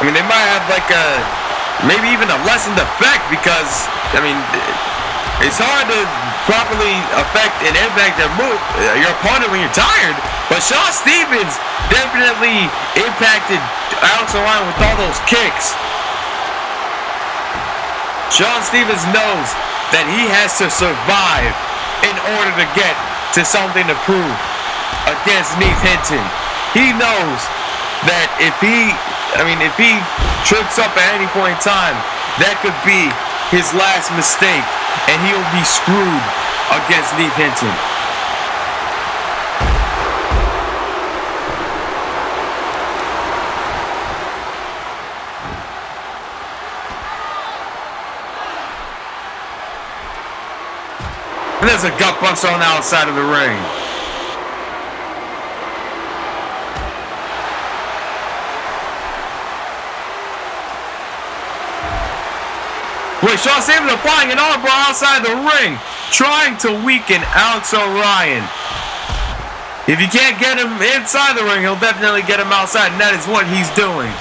A: I mean, they might have like maybe even a lessened effect, because, it's hard to properly affect and impact your opponent when you're tired. But Sean Stevens definitely impacted Alex Orion with all those kicks. Sean Stevens knows that he has to survive in order to get to something to prove against Neith Hinton. He knows that if he trips up at any point in time, that could be his last mistake, and he'll be screwed against Neith Hinton. And there's a gut buster on the outside of the ring. Wait, Sean Stevens applying an armbar outside the ring, trying to weaken Alex Orion. If you can't get him inside the ring, he'll definitely get him outside, and that is what he's doing.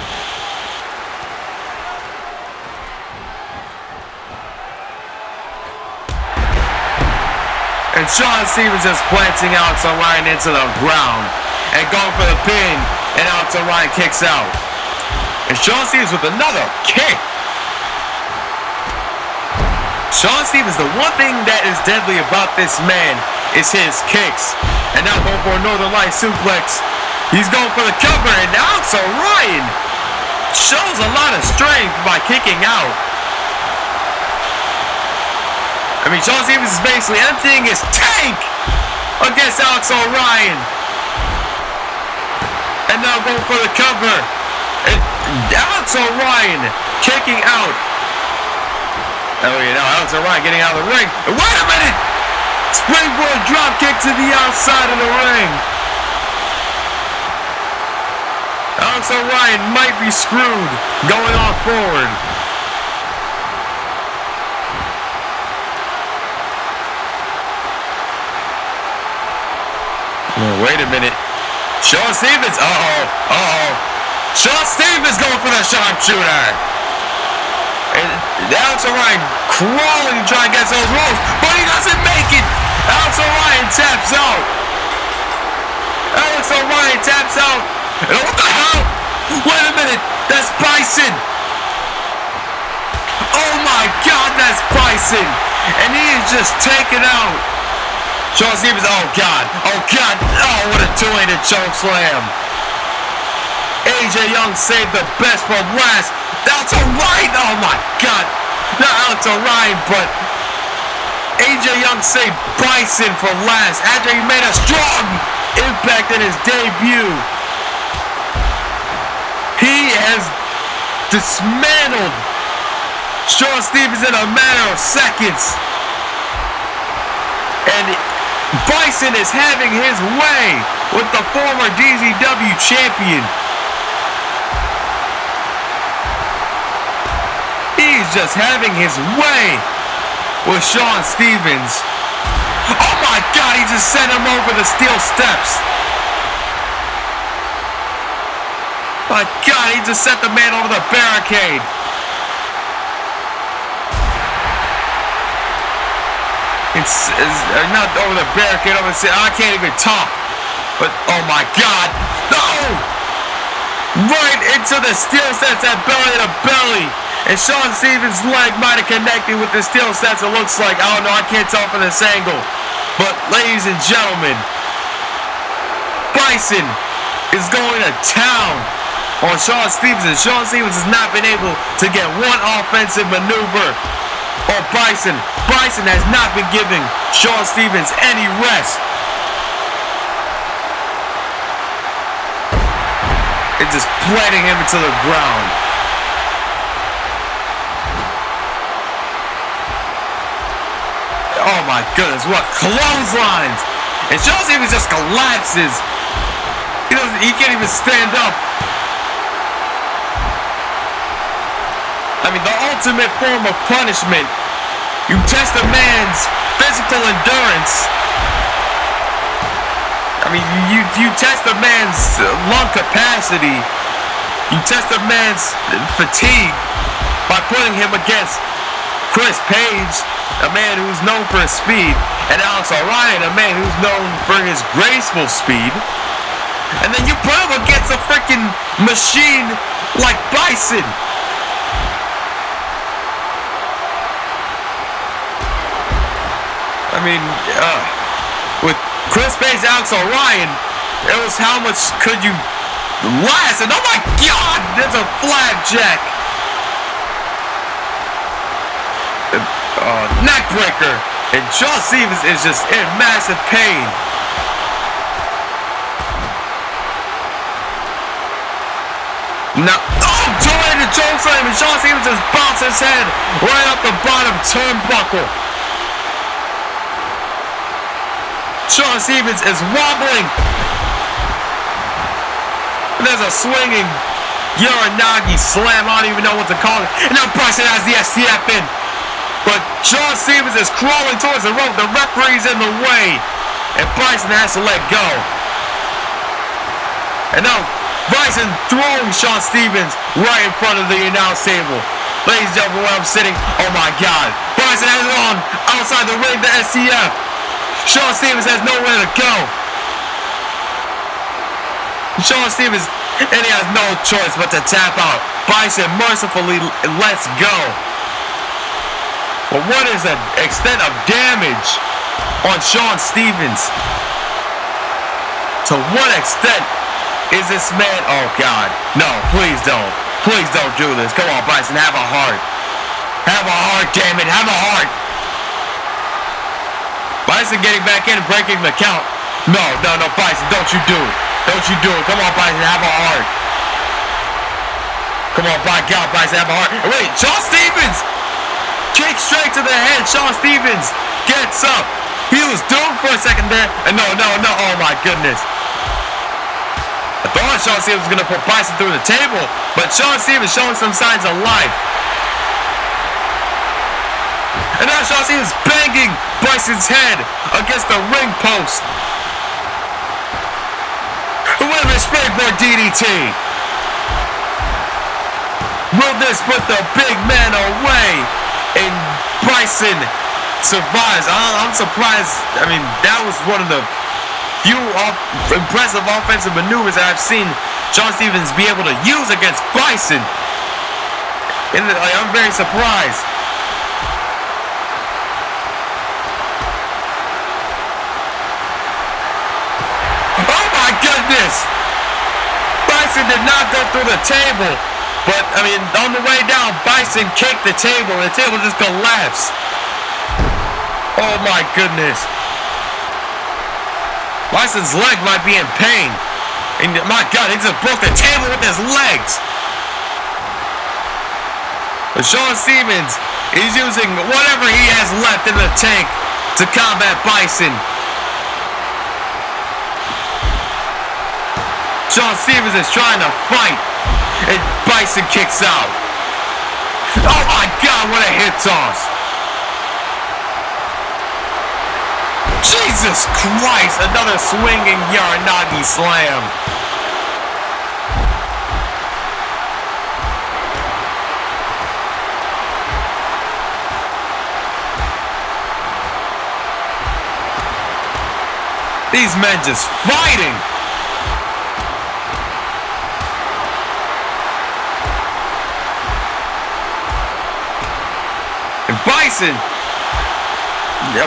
A: And Sean Stevens is planting Alex O'Ryan into the ground and going for the pin, and Alex O'Ryan kicks out. And Sean Stevens with another kick. Sean Stevens, the one thing that is deadly about this man is his kicks. And now going for a Northern Light suplex. He's going for the cover, and Alex O'Ryan shows a lot of strength by kicking out. I mean, Sean Stevens is basically emptying his tank against Alex O'Ryan. And now going for the cover. And Alex O'Ryan kicking out. Oh, you know, Alex O'Ryan getting out of the ring. And wait a minute! Springboard drop kick to the outside of the ring. Alex O'Ryan might be screwed going on forward. Oh, wait a minute. Sean Stevens. Sean Stevens going for the sharpshooter. And Alex O'Ryan crawling to try and get those rolls, but he doesn't make it. Alex O'Ryan taps out. Alex O'Ryan taps out. And what the hell? Wait a minute. That's Bison. Oh my God, that's Bison. And he is just taken out. Sean Stevens, oh God, oh what a two-handed choke slam. AJ Young saved the best for last. Alex O'Ryan, oh my God. Not Alex O'Ryan, but AJ Young saved Bison for last after he made a strong impact in his debut. He has dismantled Sean Stevens in a matter of seconds. And Bison is having his way with the former DZW champion. He's just having his way with Sean Stevens. Oh my God, he just sent him over the steel steps. My God, he just sent the man over the barricade. It's not over the barricade, over the, I can't even talk. But, oh my God, no! Right into the steel steps at belly to belly. And Sean Stevens' leg might have connected with the steel steps, it looks like. I don't know, I can't tell from this angle. But, ladies and gentlemen, Bison is going to town on Sean Stevens. And Sean Stevens has not been able to get one offensive maneuver on Bison. Bison has not been giving Sean Stevens any rest. It's just planting him into the ground. Oh my goodness, what clotheslines! And Sean Stevens just collapses. He can't even stand up. I mean, the ultimate form of punishment. You test a man's physical endurance. I mean, you test a man's lung capacity. You test a man's fatigue by putting him against Chris Page, a man who's known for his speed, and Alex O'Ryan, a man who's known for his graceful speed. And then you put him against a freaking machine like Bison. I mean, with Chris Page, Alex O'Ryan, it was how much could you last? And oh my God, there's a flapjack. Neckbreaker. And Sean Stevens is just in massive pain. Now, two-handed choke slam, and Sean Stevens just bounced his head right up the bottom turnbuckle. Sean Stevens is wobbling. There's a swinging Uranagi slam. I don't even know what to call it. And now Bryson has the STF in. But Sean Stevens is crawling towards the rope. The referee's in the way. And Bryson has to let go. And now Bryson throwing Sean Stevens right in front of the announce table. Ladies and gentlemen, where I'm sitting, oh my God. Bryson has it on outside the ring, the STF. Sean Stevens has nowhere to go. Sean Stevens, and he has no choice but to tap out. Bison mercifully lets go. But what is the extent of damage on Sean Stevens? To what extent is this man? Oh God, no! Please don't do this. Come on, Bison, have a heart. Have a heart, damn it, have a heart. Bison getting back in and breaking the count. No, Bison, don't you do it. Don't you do it. Come on, Bison, have a heart. Come on, by God, Bison, have a heart. Wait, Sean Stevens! Kick straight to the head. Sean Stevens gets up. He was doomed for a second there. And no. Oh, my goodness. I thought Sean Stevens was going to put Bison through the table, but Sean Stevens showing some signs of life. And now Sean Stevens banging Bison's head against the ring post. With a springboard DDT. Will this put the big man away? And Bison survives. I'm surprised. I mean, that was one of the few impressive offensive maneuvers that I've seen Sean Stevens be able to use against Bison. And I'm very surprised. Oh my goodness! Bison did not go through the table. But, I mean, on the way down, Bison kicked the table, and the table just collapsed. Oh, my goodness. Bison's leg might be in pain. And, my God, he just broke the table with his legs. But Sean Stevens is using whatever he has left in the tank to combat Bison. Sean Stevens is trying to fight. And Bison kicks out. Oh my God, what a hip toss. Jesus Christ, another swinging Uranagi slam. These men just fighting.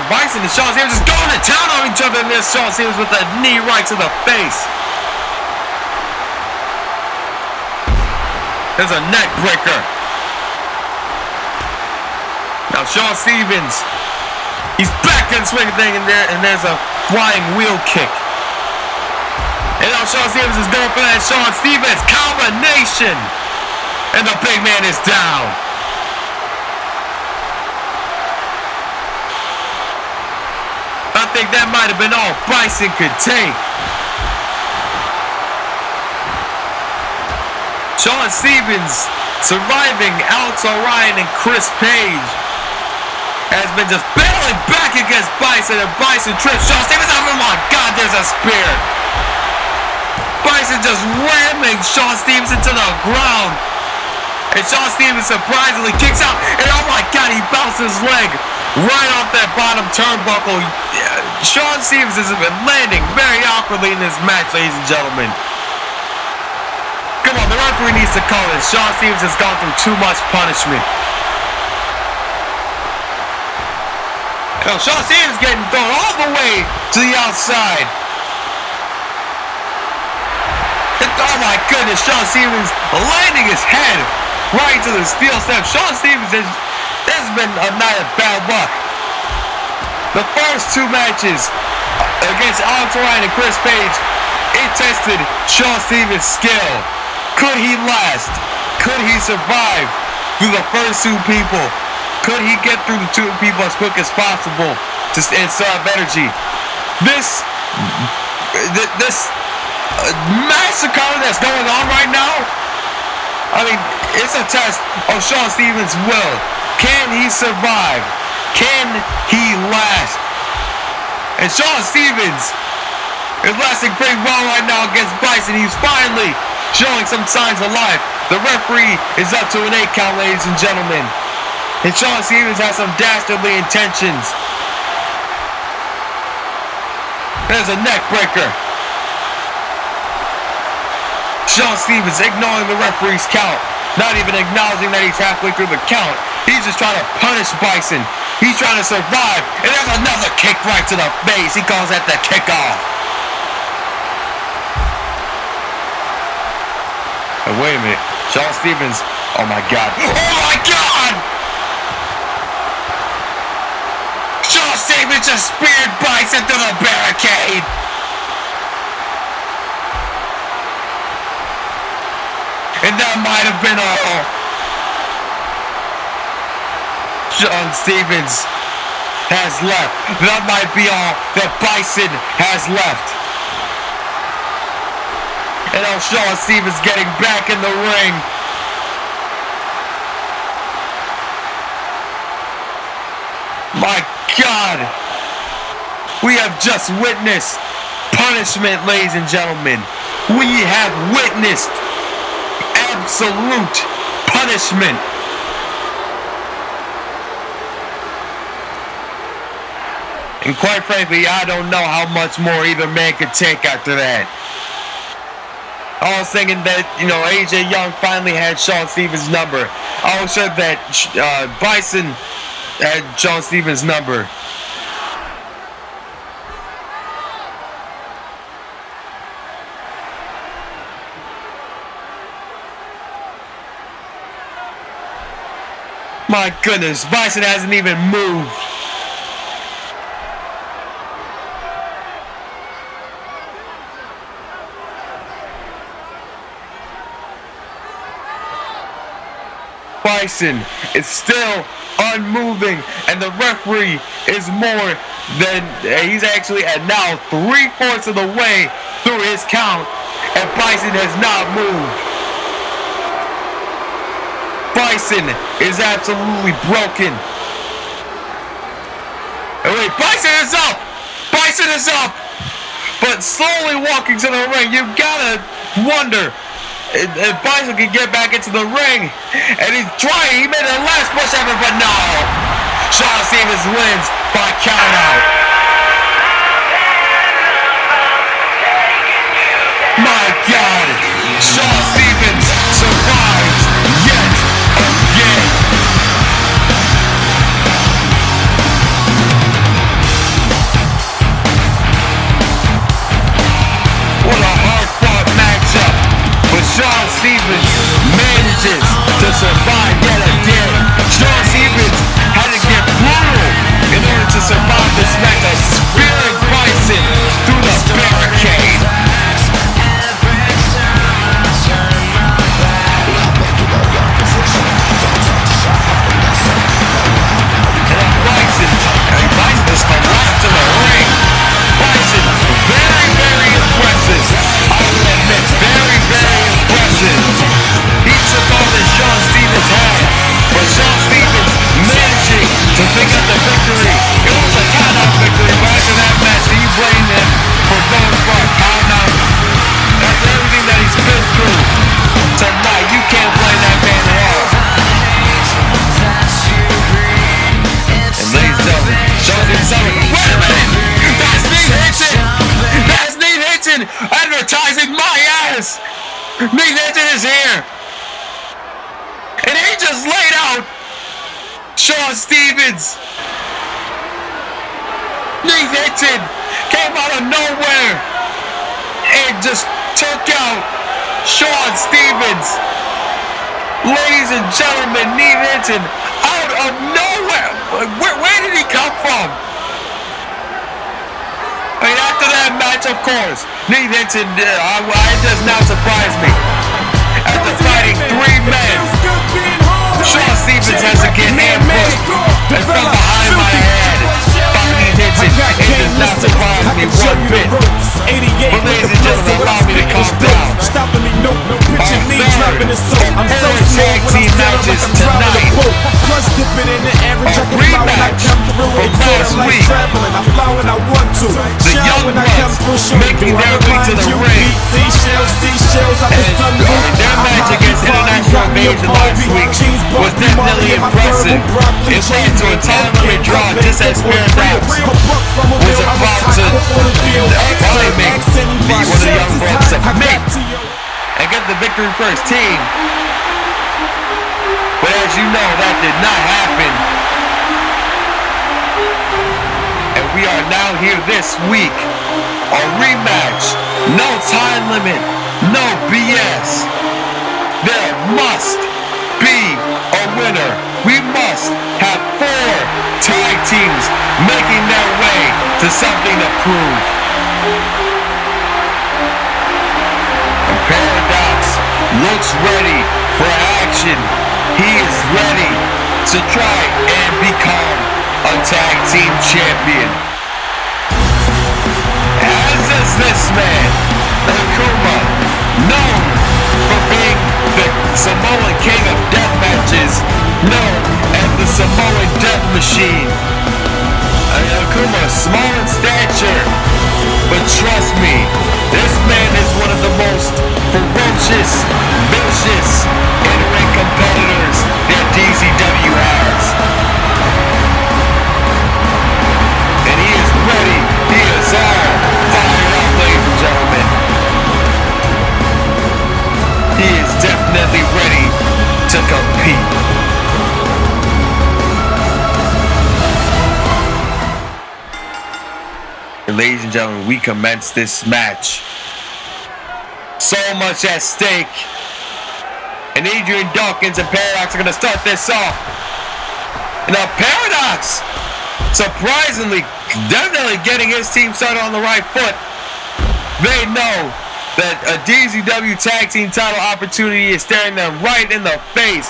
A: Bison and Sean Stevens just going to town on each other, and there's Sean Stevens with a knee right to the face. There's a neck breaker. Now Sean Stevens, he's back in the swing thing, and there's a flying wheel kick. And now Sean Stevens is going for that Sean Stevens combination, and the big man is down. I think that might have been all Bison could take. Sean Stevens surviving Alex Orion and Chris Page has been just battling back against Bison, and Bison trips Sean Stevens. Oh my God, there's a spear. Bison just ramming Sean Stevens into the ground. And Sean Stevens surprisingly kicks out. And oh my God, he bounced his leg right off that bottom turnbuckle. Sean Stevens has been landing very awkwardly in this match, ladies and gentlemen. Come on, the referee needs to call it. Sean Stevens has gone through too much punishment. Now, Sean Stevens getting thrown all the way to the outside. And, oh my goodness, Sean Stevens landing his head right to the steel step. Sean Stevens has been a night of bad luck. The first two matches against Alex Orion and Chris Page, it tested Sean Stevens' skill. Could he last? Could he survive through the first two people? Could he get through the two people as quick as possible to conserve energy? This massacre that's going on right now, I mean, it's a test of Sean Stevens' will. Can he survive? Can he last? And Sean Stevens is lasting pretty well right now against Bison. He's finally showing some signs of life. The referee is up to an 8 count, ladies and gentlemen. And Sean Stevens has some dastardly intentions. There's a neck breaker. Sean Stevens ignoring the referee's count. Not even acknowledging that he's halfway through the count. He's just trying to punish Bison. He's trying to survive. And there's another kick right to the face. He calls that the kickoff. And wait a minute. Sean Stevens. Oh my God. Oh my God! Sean Stevens just speared Bison through the barricade. And that might have been all. Sean Stevens has left. That might be all that Bison has left. And now Sean Stevens getting back in the ring. My God. We have just witnessed punishment, ladies and gentlemen. We have witnessed absolute punishment. And quite frankly, I don't know how much more either man could take after that. I was thinking that, AJ Young finally had Sean Stevens' number. I was sure that Bison had Sean Stevens' number. My goodness, Bison hasn't even moved. Bison is still unmoving, and the referee is more than, he's actually at now 3/4 of the way through his count, and Bison has not moved. Bison is absolutely broken. And wait, Bison is up! Bison is up! But slowly walking to the ring, you gotta wonder if Bison can get back into the ring. And he's trying, he made a last push effort, but no! Sean Stevens wins by count out. My God! Sean Stevens survives yet again. What a hard-fought matchup, but Sean Stevens manages to survive yet again. Sean Stevens had to get brutal in order to survive this match, spearing Bison through the barricade. Bison is collapsed in the ring. Bison, very, very impressive. I will admit, very, very impressive. He took all that Sean Stevens had, but Sean Stevens managing to pick up the victory. It was a count-out victory, but after that match, do you blame him for going for a count-out? After everything that he's been through tonight, you can't blame that man at all. And ladies and gentlemen, Sean Stevens, wait a minute! That's Nate Hinton! That's Nate Hinton advertising my ass! Nate Hinton is here! And he just laid out Sean Stevens! Nate Hinton came out of nowhere and just took out Sean Stevens! Ladies and gentlemen, Nate Hinton out of nowhere! Where did he come from? I mean, after that match, of course, Nate Hinton, it does not surprise me. After fighting 3 men, Sean Stevens has to get ambushed and from behind my head by Nate Hinton. It does not surprise me one bit. But ladies and gentlemen, allow me to calm down. Our third tag team matches tonight. A rematch from last week. The Young Bucks making their way to the ring. And their match against International Invasion last week was definitely impressive. It led to a time limit draw just as Paradox was about to They'll probably make one of the young bucks submit and get the victory for his team. But as you know, that did not happen. And we are now here this week. A rematch. No time limit. No BS. There must be a winner. We must have 4 tag teams making their way to something to prove. And Paradox looks ready for action. He is ready to try and become a tag team champion. As is this man, Akuma, known for being the Samoan King of Death Matches, known as the Samoan Death Machine. Akuma, small in stature, but trust me, this man is one of the most ferocious, vicious, in-ring competitors that DZW has. And he is ready. He is all fired up, ladies and gentlemen. He is definitely ready to compete. And ladies and gentlemen, we commence this match. So much at stake. And Adrian Dawkins and Paradox are going to start this off. And now Paradox, surprisingly, definitely getting his team started on the right foot. They know that a DZW tag team title opportunity is staring them right in the face.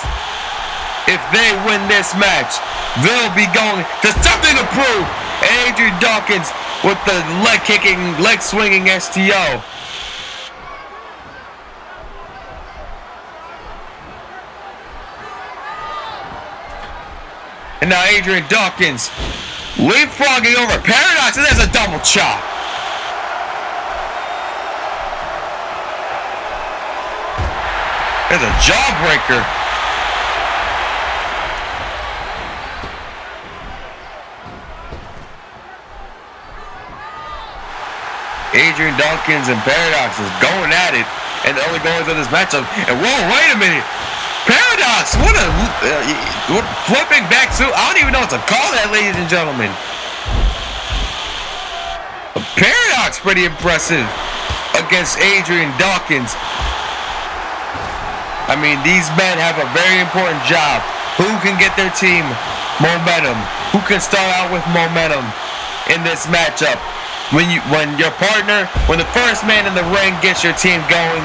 A: If they win this match, they'll be going to something to prove. And Adrian Dawkins with the leg-kicking, leg-swinging STO. And now Adrian Dawkins leapfrogging over Paradox, and there's a double chop. There's a jawbreaker. Adrian Dawkins and Paradox is going at it, and the early goings of this matchup. And whoa, wait a minute. Paradox, what flipping back to, I don't even know what to call that, ladies and gentlemen. Paradox pretty impressive against Adrian Dawkins. I mean, these men have a very important job. Who can get their team momentum? Who can start out with momentum in this matchup? When your partner, when the first man in the ring gets your team going,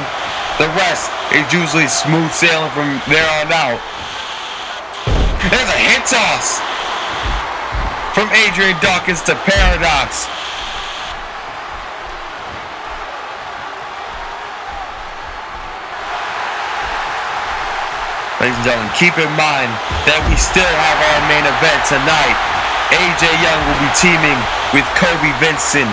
A: the rest is usually smooth sailing from there on out. There's a hit toss from Adrian Dawkins to Paradox. Ladies and gentlemen, keep in mind that we still have our main event tonight. AJ Young will be teaming with Kobe Vincent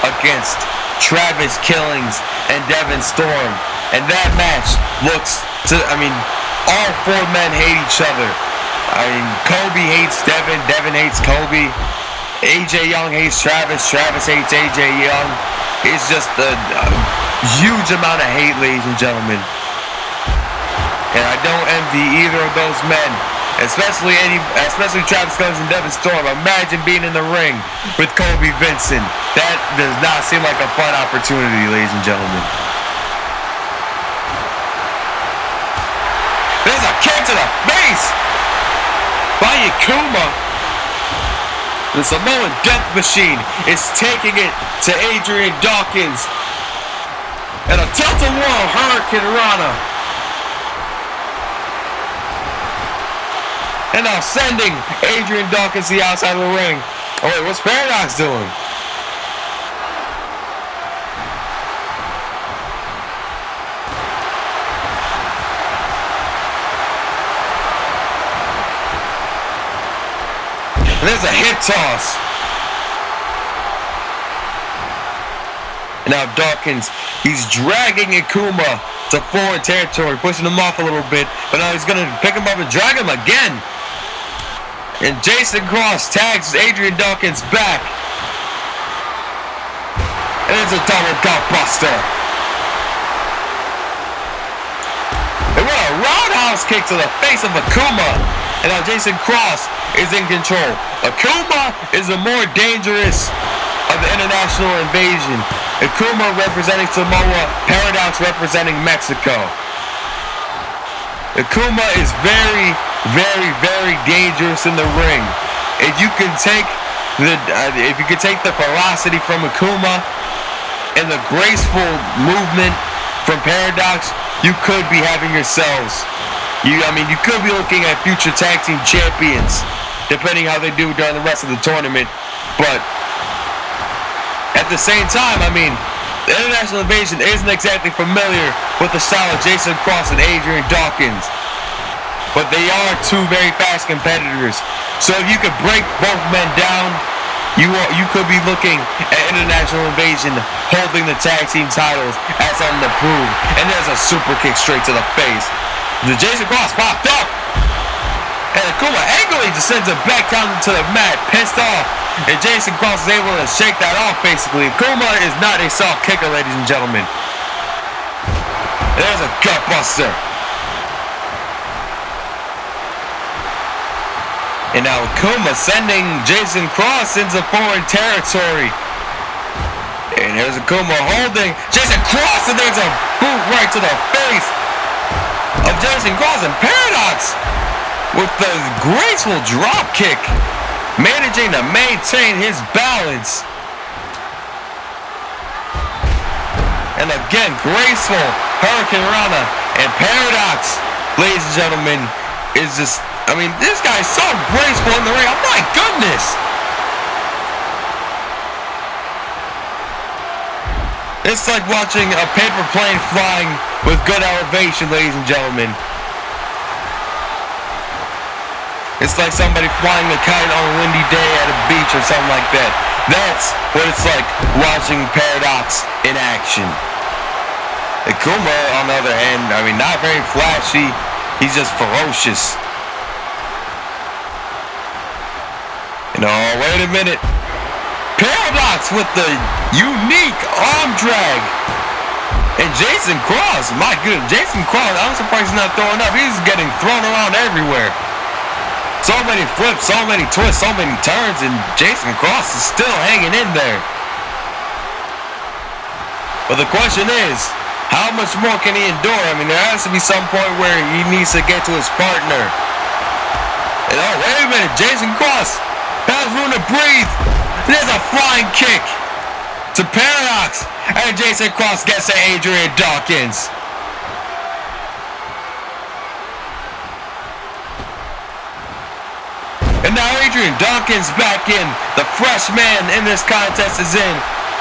A: against Travis Killings and Devin Storm. And that match looks to, all 4 men hate each other. Kobe hates Devin, Devin hates Kobe. AJ Young hates Travis, Travis hates AJ Young. It's just a huge amount of hate, ladies and gentlemen. And I don't envy either of those men, especially Travis Killings and Devin Storm. Imagine being in the ring with Kobe Vincent. That does not seem like a fun opportunity, ladies and gentlemen. There's a kick to the face by Akuma. The Samoan Death Machine is taking it to Adrian Dawkins. And a tilt-a-whirl Hurricane Rana. And now sending Adrian Dawkins to the outside of the ring. Oh wait, what's Paradox doing? There's a hip toss. And now Dawkins, he's dragging Akuma to forward territory, pushing him off a little bit, but now he's going to pick him up and drag him again. And Jason Cross tags Adrian Dawkins back.
I: And it's a double gut buster. And what a roundhouse kick to the face of Akuma. And now Jason Cross is in control. Akuma is the more dangerous of the international invasion. Akuma representing Samoa, Paradox representing Mexico. Akuma is very, very, very dangerous in the ring. If you can take the velocity from Akuma and the graceful movement from Paradox, you could be having yourselves. You could be looking at future tag team champions, depending how they do during the rest of the tournament. But at the same time, the International Invasion isn't exactly familiar with the style of Jason Cross and Adrian Dawkins. But they are two very fast competitors. So if you could break both men down, you could be looking at International Invasion holding the tag team titles as something to prove. And there's a super kick straight to the face. The Jason Cross popped up. And Akuma angrily just sends it back down to the mat, pissed off. And Jason Cross is able to shake that off, basically. Akuma is not a soft kicker, ladies and gentlemen. There's a gut buster. And now Akuma sending Jason Cross into foreign territory. And there's Akuma holding Jason Cross, and there's a boot right to the face of Jason Cross. And Paradox with the graceful drop kick, managing to maintain his balance. And again, graceful Hurricane Rana. And Paradox, ladies and gentlemen, is just, this guy's so graceful in the ring. Oh my goodness. It's like watching a paper plane flying with good elevation, ladies and gentlemen. It's like somebody flying a kite on a windy day at a beach or something like that. That's what it's like watching Paradox in action. Akuma, on the other hand, not very flashy. He's just ferocious. Wait a minute. Paradox with the unique arm drag. And Jason Cross, my goodness, Jason Cross, I'm surprised he's not throwing up. He's getting thrown around everywhere. So many flips, so many twists, so many turns, and Jason Cross is still hanging in there. But the question is, how much more can he endure? There has to be some point where he needs to get to his partner. And wait a minute, Jason Cross has room to breathe. There's a flying kick to Paradox, and Jason Cross gets to Adrian Dawkins. And now Adrian Dawkins back in. The fresh man in this contest is in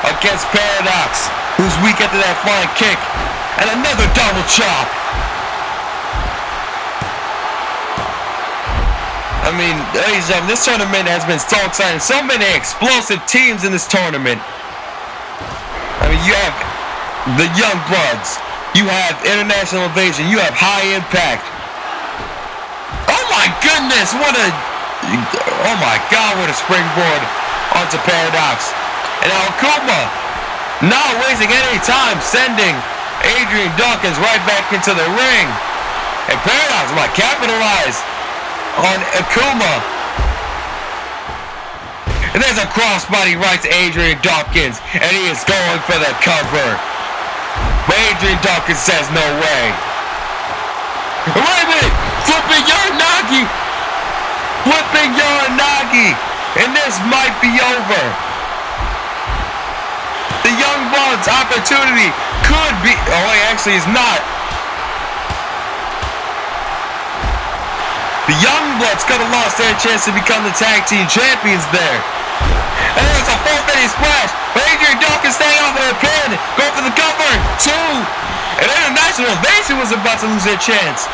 I: against Paradox, who's weak after that flying kick. And another double chop. Ladies and gentlemen, this tournament has been so exciting. So many explosive teams in this tournament. You have the Young Bloods. You have International Invasion. You have High Impact. Oh my goodness, oh my God, what a springboard onto Paradox. And now Akuma, not wasting any time, sending Adrian Dawkins right back into the ring. And Paradox might capitalize on Akuma. And there's a crossbody right to Adrian Dawkins, and he is going for the cover. But Adrian Dawkins says no way. Wait a minute! Flipping Uranagi! Flipping Uranagi! And this might be over. The Young Bloods' opportunity could be... actually is not. The Young Bloods could have lost their chance to become the tag team champions there. And there's a 450 splash. But Adrian Dawkins staying off of the pin. Going for the cover. 2. And International Invasion was about to lose their chance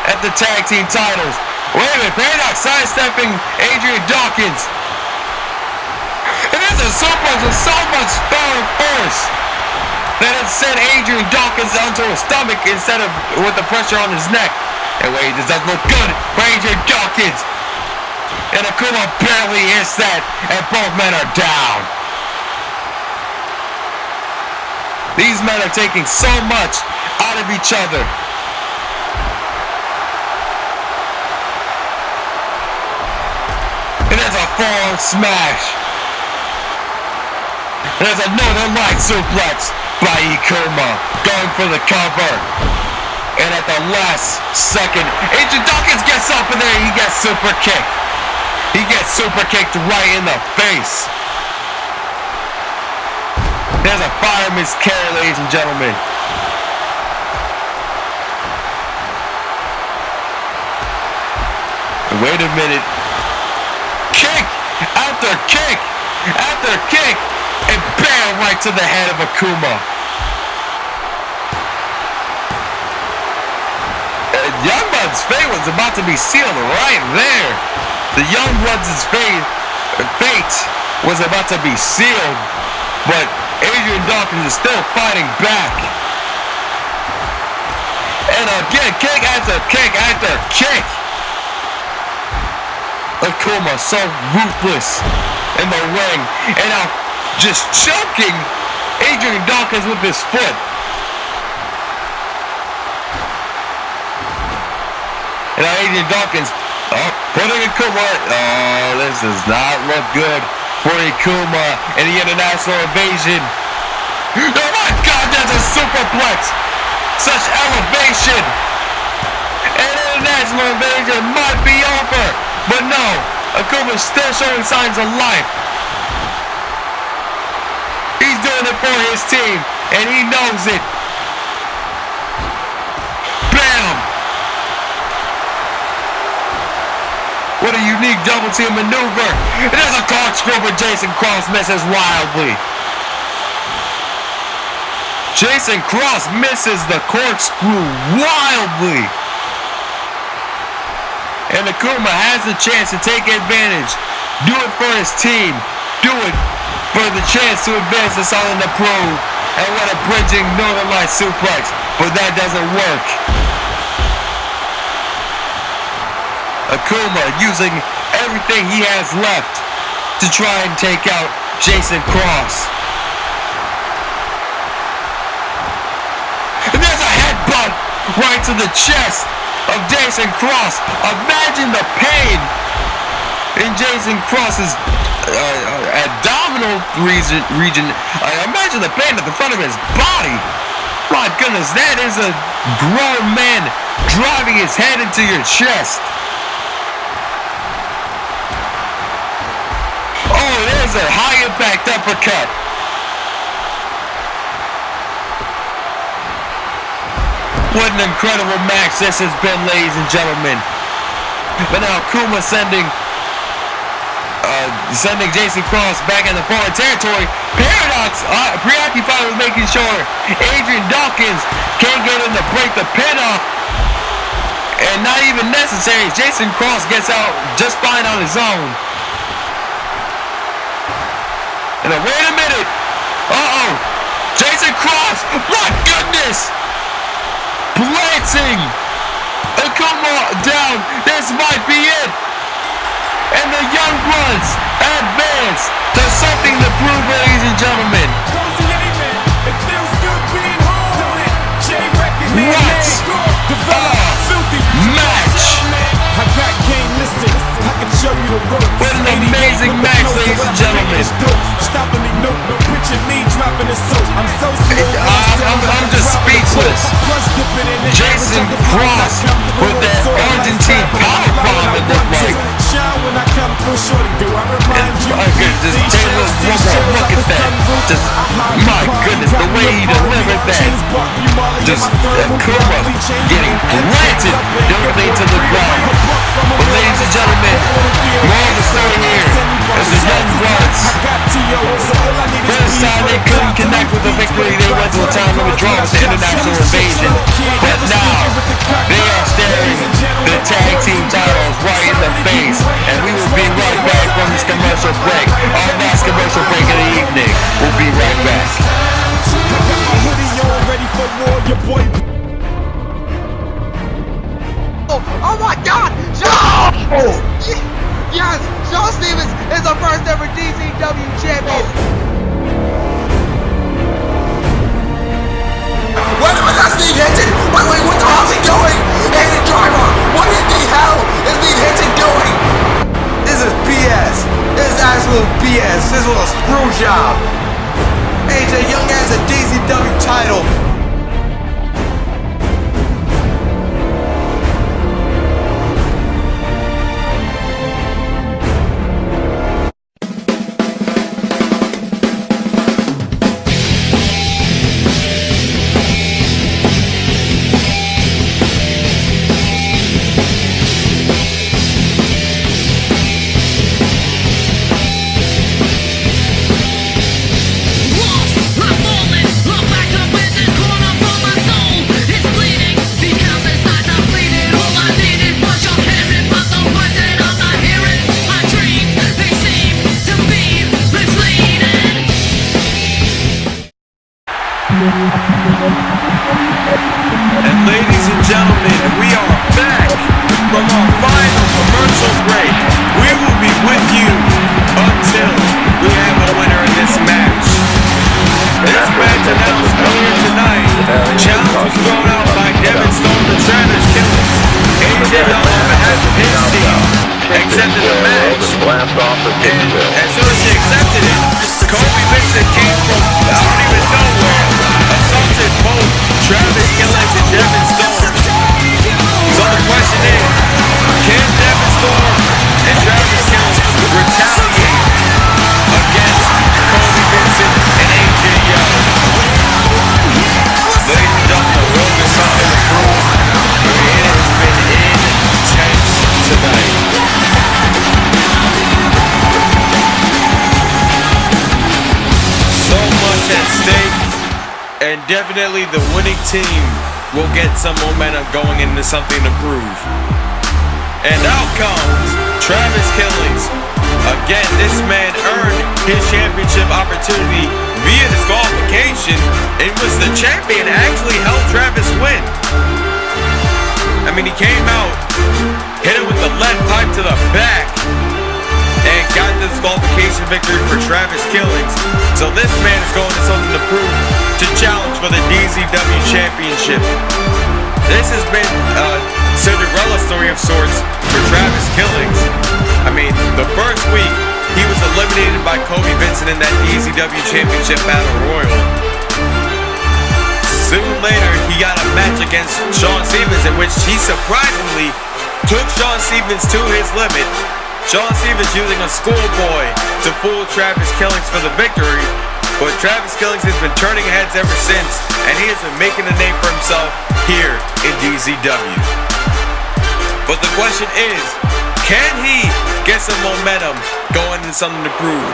I: at the tag team titles. Wait a minute. Paradox sidestepping Adrian Dawkins. And there's a suplex with so much power and force that it sent Adrian Dawkins onto his stomach instead of with the pressure on his neck. And wait, this doesn't look good for Adrian Dawkins. And Akuma barely hits that, and both men are down. These men are taking so much out of each other. And there's a forearm smash. And there's a Northern Light suplex by Ikuma, going for the cover. And at the last second, Adrian Dawkins gets up and there he gets super kicked. He gets super kicked right in the face. There's a fireman's carry, ladies and gentlemen. Wait a minute. Kick after kick after kick. And bam, right to the head of Akuma. Youngbloods' fate was about to be sealed right there. The Youngbloods' fate was about to be sealed. But Adrian Dawkins is still fighting back. And again, kick after kick after kick. Akuma so ruthless in the ring. And now just choking Adrian Dawkins with his foot. And now Adrian Dawkins putting Akuma. Oh, this does not look good for Ikuma and the International Invasion. Oh my God, that's a superplex! Such elevation! And International Invasion might be over, but no, Akuma's still showing signs of life. He's doing it for his team, and he knows it. Bam! What a unique double team maneuver. And there's a corkscrew, but Jason Cross misses wildly. Jason Cross misses the corkscrew wildly. And Akuma has the chance to take advantage. Do it for his team. Do it for the chance to advance us all in the Pro. And what a bridging Northern Light suplex. But that doesn't work. Akuma using everything he has left to try and take out Jason Cross. And there's a headbutt right to the chest of Jason Cross. Imagine the pain in Jason Cross's abdominal region. Imagine the pain at the front of his body. My goodness, that is a grown man driving his head into your chest. Oh, there's a high impact uppercut. What an incredible match this has been, ladies and gentlemen. But now Akuma sending Jason Cross back in the foreign territory. Paradox preoccupied with making sure Adrian Dawkins can't get him to break the pin up. And not even necessary. Jason Cross gets out just fine on his own. And then wait a minute. Uh-oh. Jason Cross. My goodness. Planting. Akuma down. This might be it. And the Youngbloods advance to something to prove, ladies and gentlemen. What a match! What an amazing match, ladies and gentlemen. I'm just speechless. Jason Cross with that Argentine powerbomb, it looked like. Just take one more look at that. Just, my goodness, the way he delivered that. Just Akuma getting planted directly to the ground. But ladies and gentlemen, more of the story here is the Youngbloods. First time they couldn't connect with the victory, they went to a time limit draw with the International Invasion. But now, they are staring the tag team titles right in the face. And we will be right back from this commercial break. Our last commercial break of the evening. We'll be right back.
G: Oh my God! Shawn! Oh. Yes! Shawn Stevens is the first ever DZW champion!
A: job. AJ Young has a DZW title. And ladies and gentlemen, we are back from our final commercial break. We will be with you until we have a winner in this match. This match announced earlier tonight, challenge was thrown out by Devin Stone to Travis Killings. AJ Young on behalf of his team accepted the match, and as soon as he accepted it, Kobe Vincent came from I don't even know where, assaulted both Travis Killings and Devin Storm. So the question is, can Devin Storm and Travis Killings retaliate against Kobe Vincent and AJ Young? Ladies and gentlemen, will be something to prove. It has been intense tonight. So much at stake, and definitely the winning team will get some momentum going into something to prove. And out comes Travis Killings. Again, this man earned his championship opportunity via disqualification, in which the champion actually helped Travis win. I mean, he came out, hit him with the lead pipe to the back, and got the disqualification victory for Travis Killings. So this man is going to something to prove, to challenge for the DZW Championship. This has been a Cinderella story of sorts for Travis Killings. I mean, the first week, he was eliminated by Kobe Vincent in that DZW Championship Battle Royal. Soon later, he got a match against Sean Stevens in which he surprisingly took Sean Stevens to his limit. Sean Stevens using a schoolboy to fool Travis Killings for the victory, but Travis Killings has been turning heads ever since, and he has been making a name for himself here in DZW. But the question is, can he get some momentum going into something to prove?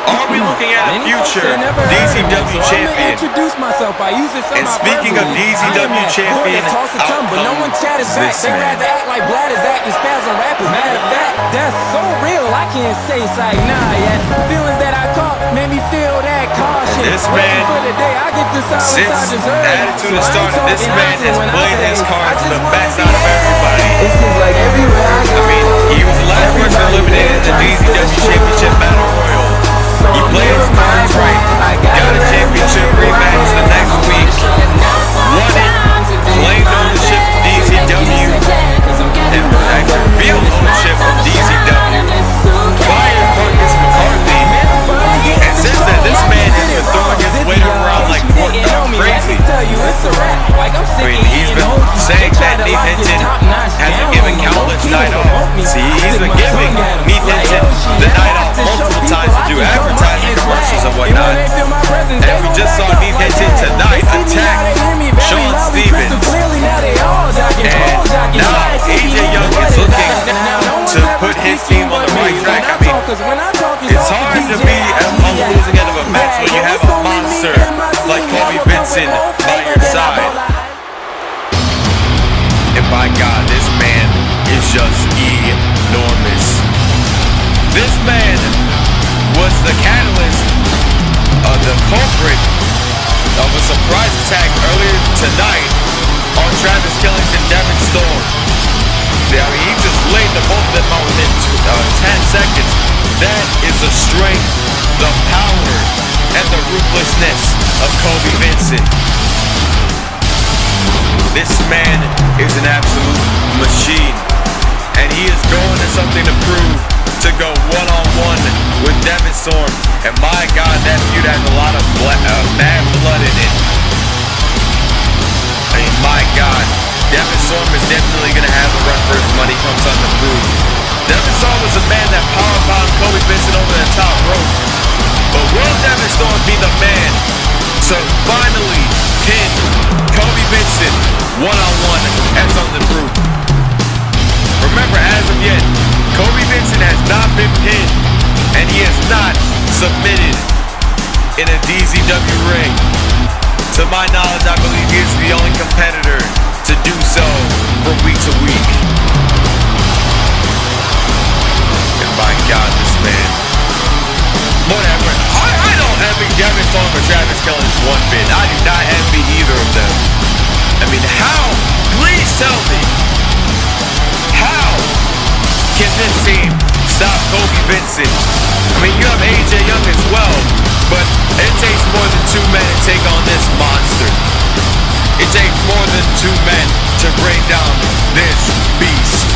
A: Are we looking at a future DZW champion? And speaking of DZW champion,
F: but no one chatters back. They rather act like bladders, acting spasm rappers. Matter of fact, that's so real, I can't say it's like nah yet. Feelings that I caught made me feel that caution.
I: This man, since Attitude has started, this man has played his cards to the backside of everybody.
F: It seems like everywhere I
I: mean, he was the last person eliminated in the DZW Championship Battle Royal. He played his cards right, got a championship rematch the next week, won it, claimed ownership of DZW, and actually revealed ownership of DZW, fired Marcus McCarthy, and since then, this man has been throwing his weight around like crazy. I mean, he's been saying that Neith Hinton has been giving countless night off. See, he's been giving Neith Hinton the night off multiple times to do advertising commercials and whatnot. And we just saw Neith Hinton tonight attack Sean Stevens. And now AJ Young is looking to put his team on the right track. I mean, it's hard to be on the losing end of a match when you have a monster like Kobe Vincent by your side. And by God, this man is just enormous. This man was the catalyst, the culprit of a surprise attack earlier tonight on Travis Killings and Devin Storm. I mean, he just laid the both of them out within 10 seconds. That is the strength, the power, and the ruthlessness of Kobe Vincent. This man is an absolute machine, and he is going to something to prove to go one-on-one with Devin Storm. And my God, that feud has a lot of mad blood in it. I mean, my God, Devin Storm is definitely going to have a run for his money come Something to Prove. Devin Storm was a man that powerbombed Kobe Vincent over the top rope. But will Devin Storm be the man to finally pin Kobe Vincent one-on-one at Something to Prove? Remember, as of yet, Kobe Vincent has not been pinned, and he has not submitted in a DZW ring. To my knowledge, I believe he is the only competitor to do so from week to week. And my God, this man. Whatever. I don't envy Devin Storm or Travis Killings one bit. I do not envy either of them. I mean, how? Please tell me. How can this team stop Kobe Vincent? I mean, you have AJ Young as well, but it takes more than two men to take on this monster. It takes more than two men to bring down this beast.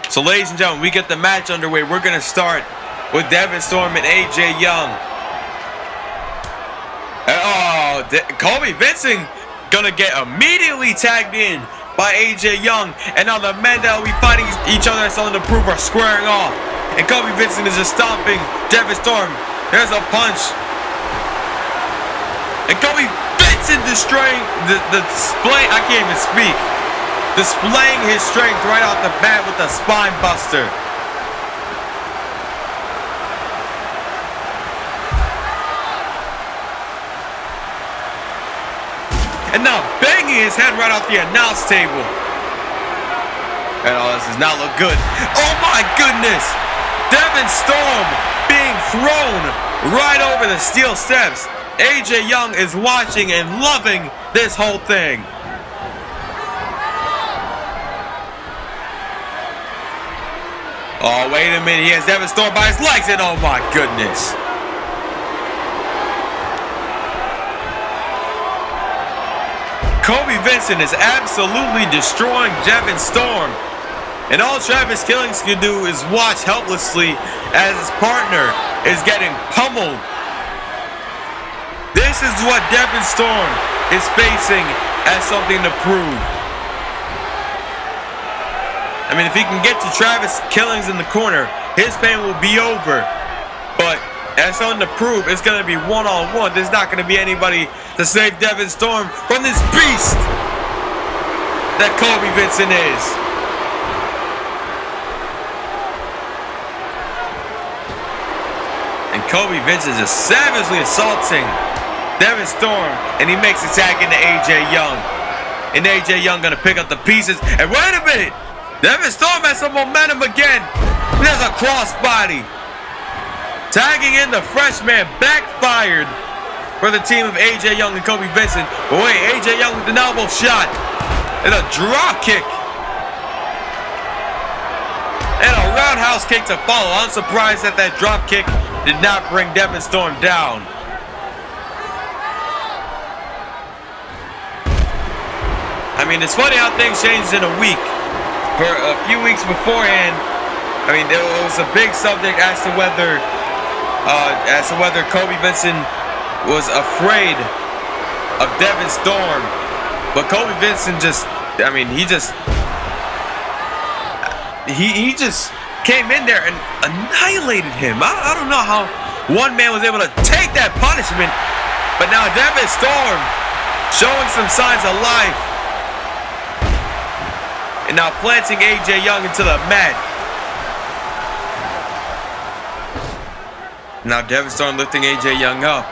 I: So, ladies and gentlemen, we get the match underway. We're going to start with Devin Storm and AJ Young. Oh, Kobe Vincent gonna get immediately tagged in by AJ Young. And now the men that will be fighting each other at Something to Prove are squaring off. And Kobe Vincent is just stomping Devin Storm. There's a punch. And Kobe Vincent displaying I can't even speak. Displaying his strength right off the bat with a spine buster. And now banging his head right off the announce table. And oh, this does not look good. Oh my goodness! Devin Storm being thrown right over the steel steps. AJ Young is watching and loving this whole thing. Oh, wait a minute. He has Devin Storm by his legs, and oh my goodness. Kobe Vincent is absolutely destroying Devin Storm. And all Travis Killings can do is watch helplessly as his partner is getting pummeled. This is what Devin Storm is facing as Something to Prove. I mean, if he can get to Travis Killings in the corner, his pain will be over. But as Something to Prove, it's going to be one-on-one. There's not going to be anybody to save Devin Storm from this beast that Kobe Vincent is. And Kobe Vincent is just savagely assaulting Devin Storm, and he makes a tag into AJ Young. And AJ Young going to pick up the pieces. And wait a minute! Devin Storm has some momentum again. There's a crossbody. Tagging in the freshman, backfired for the team of AJ Young and Kobe Vincent. But wait, AJ Young with an elbow shot. And a drop kick. And a roundhouse kick to follow. I'm surprised that drop kick did not bring Devin Storm down. I mean, it's funny how things changed in a week. For a few weeks beforehand, I mean, it was a big subject as to whether Kobe Vincent was afraid of Devin Storm. But Kobe Vincent just came in there and annihilated him. I don't know how one man was able to take that punishment, but now Devin Storm showing some signs of life. And now planting AJ Young into the mat. Now Devin Storm lifting AJ Young up.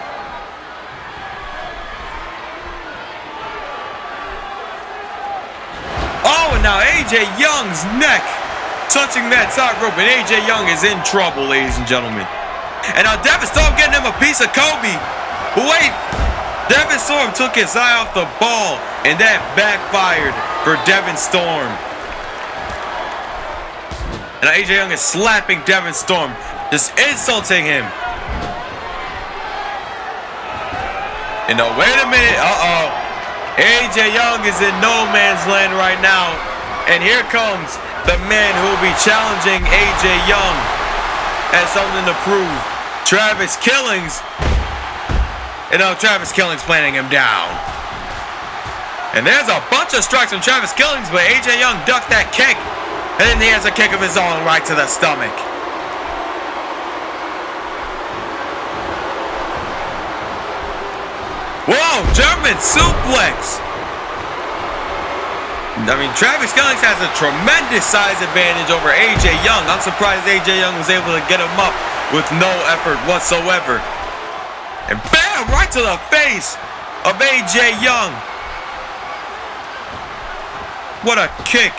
I: Oh, and now AJ Young's neck touching that top rope, and AJ Young is in trouble, ladies and gentlemen. And now Devin Storm getting him a piece of Kobe. But wait, Devin Storm took his eye off the ball, and that backfired for Devin Storm. And now AJ Young is slapping Devin Storm, just insulting him. You know, wait a minute. AJ Young is in no man's land right now. And here comes the man who will be challenging AJ Young. Has something to prove. Travis Killings. You know, Travis Killings planting him down. And there's a bunch of strikes from Travis Killings, but AJ Young ducked that kick. And then he has a kick of his own right to the stomach. Whoa, German suplex. I mean, Travis Killings has a tremendous size advantage over AJ Young. I'm surprised AJ Young was able to get him up with no effort whatsoever. And bam, right to the face of AJ Young. What a kick.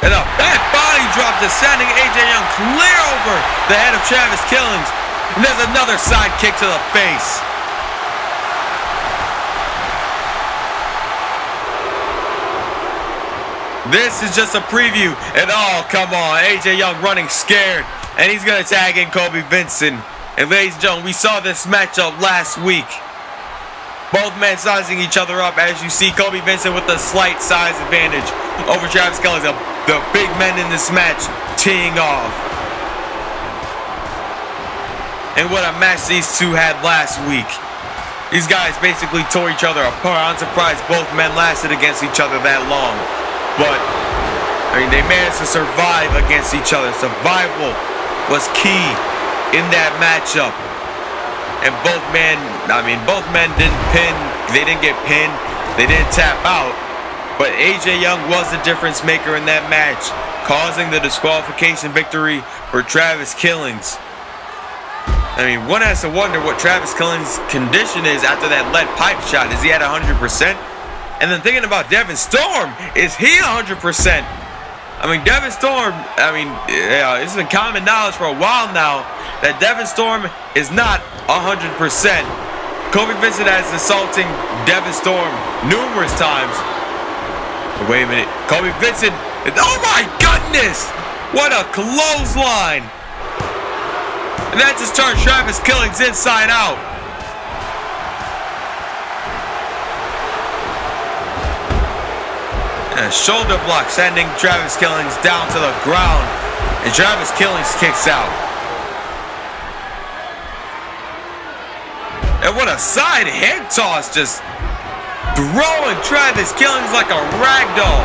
I: And a bad body drop just sending AJ Young clear over the head of Travis Killings. And there's another side kick to the face. This is just a preview. And oh, come on. AJ Young running scared. And he's going to tag in Kobe Vincent. And ladies and gentlemen, we saw this matchup last week. Both men sizing each other up. As you see, Kobe Vincent with a slight size advantage over Travis Killings. The big men in this match teeing off. And what a match these two had last week. These guys basically tore each other apart. I'm surprised both men lasted against each other that long. But, I mean, they managed to survive against each other. Survival was key in that matchup. And both men didn't pin. They didn't get pinned. They didn't tap out. But AJ Young was the difference maker in that match, causing the disqualification victory for Travis Killings. I mean, one has to wonder what Travis Killings' condition is after that lead pipe shot. Is he at 100%? And then thinking about Devin Storm, is he 100%? I mean, Devin Storm, it's been common knowledge for a while now that Devin Storm is not 100%. Kobe Vincent has insulting Devin Storm numerous times. But wait a minute, Kobe Vincent, oh my goodness! What a clothesline! And that just turned Travis Killings inside out. And a shoulder block sending Travis Killings down to the ground. And Travis Killings kicks out. And what a side head toss, just throwing Travis Killings like a ragdoll.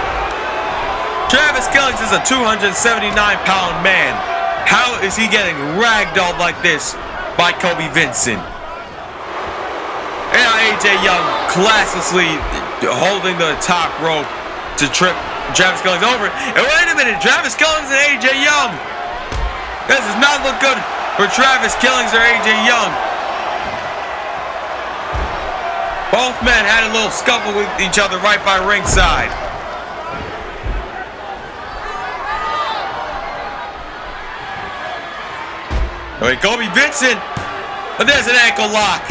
I: Travis Killings is a 279-pound man. How is he getting ragdolled like this by Kobe Vincent? And now AJ Young classlessly holding the top rope to trip Travis Killings over. And wait a minute, Travis Killings and AJ Young. This does not look good for Travis Killings or AJ Young. Both men had a little scuffle with each other right by ringside. Wait, Kobe Vincent, but there's an ankle lock.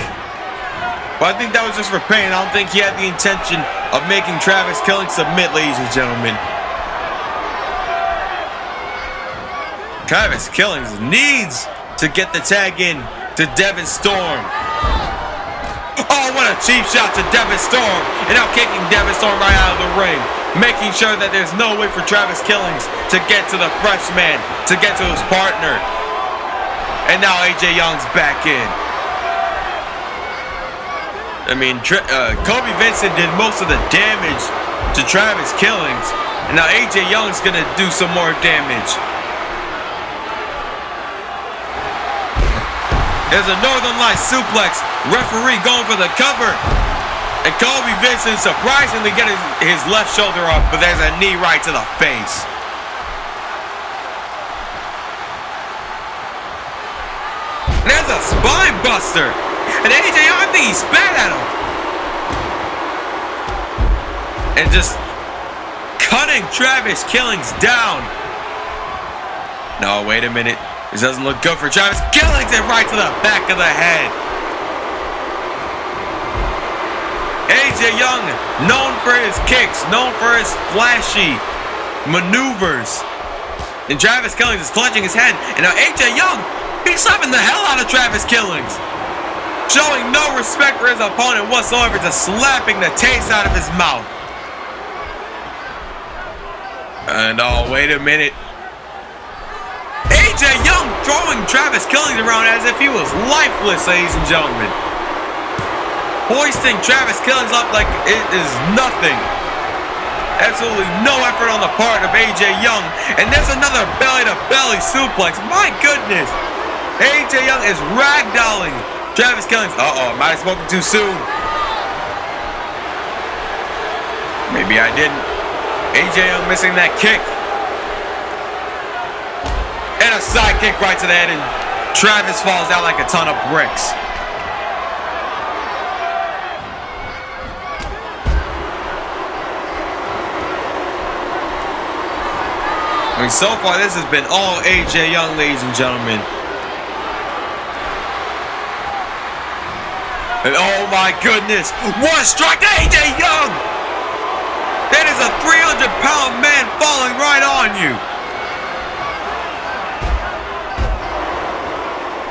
I: But I think that was just for pain. I don't think he had the intention of making Travis Killings submit, ladies and gentlemen. Travis Killings needs to get the tag in to Devin Storm. Oh, what a cheap shot to Devin Storm. And now kicking Devin Storm right out of the ring. Making sure that there's no way for Travis Killings to get to the freshman, to get to his partner. And now AJ Young's back in. I mean, Kobe Vincent did most of the damage to Travis Killings. And now AJ Young's going to do some more damage. There's a Northern Lights suplex. Referee going for the cover. And Kobe Vincent surprisingly getting his left shoulder up. But there's a knee right to the face. And there's a spine buster. And AJ Young, I think he spat at him. And just cutting Travis Killings down. No, wait a minute. This doesn't look good for Travis Killings, and right to the back of the head. AJ Young, known for his kicks, known for his flashy maneuvers. And Travis Killings is clutching his head. And now AJ Young, he's slapping the hell out of Travis Killings. showing no respect for his opponent whatsoever, just slapping the taste out of his mouth. And oh, wait a minute. AJ Young throwing Travis Killings around as if he was lifeless, ladies and gentlemen. Hoisting Travis Killings up like it is nothing. Absolutely no effort on the part of AJ Young. And there's another belly-to-belly suplex. My goodness. AJ Young is ragdolling Travis Killings. Uh-oh, might have spoken too soon. Maybe I didn't. AJ Young missing that kick. And a side kick right to the head, and Travis falls out like a ton of bricks. I mean, so far this has been all AJ Young, ladies and gentlemen. And oh my goodness, one strike to AJ Young! That is a 300-pound man falling right on you.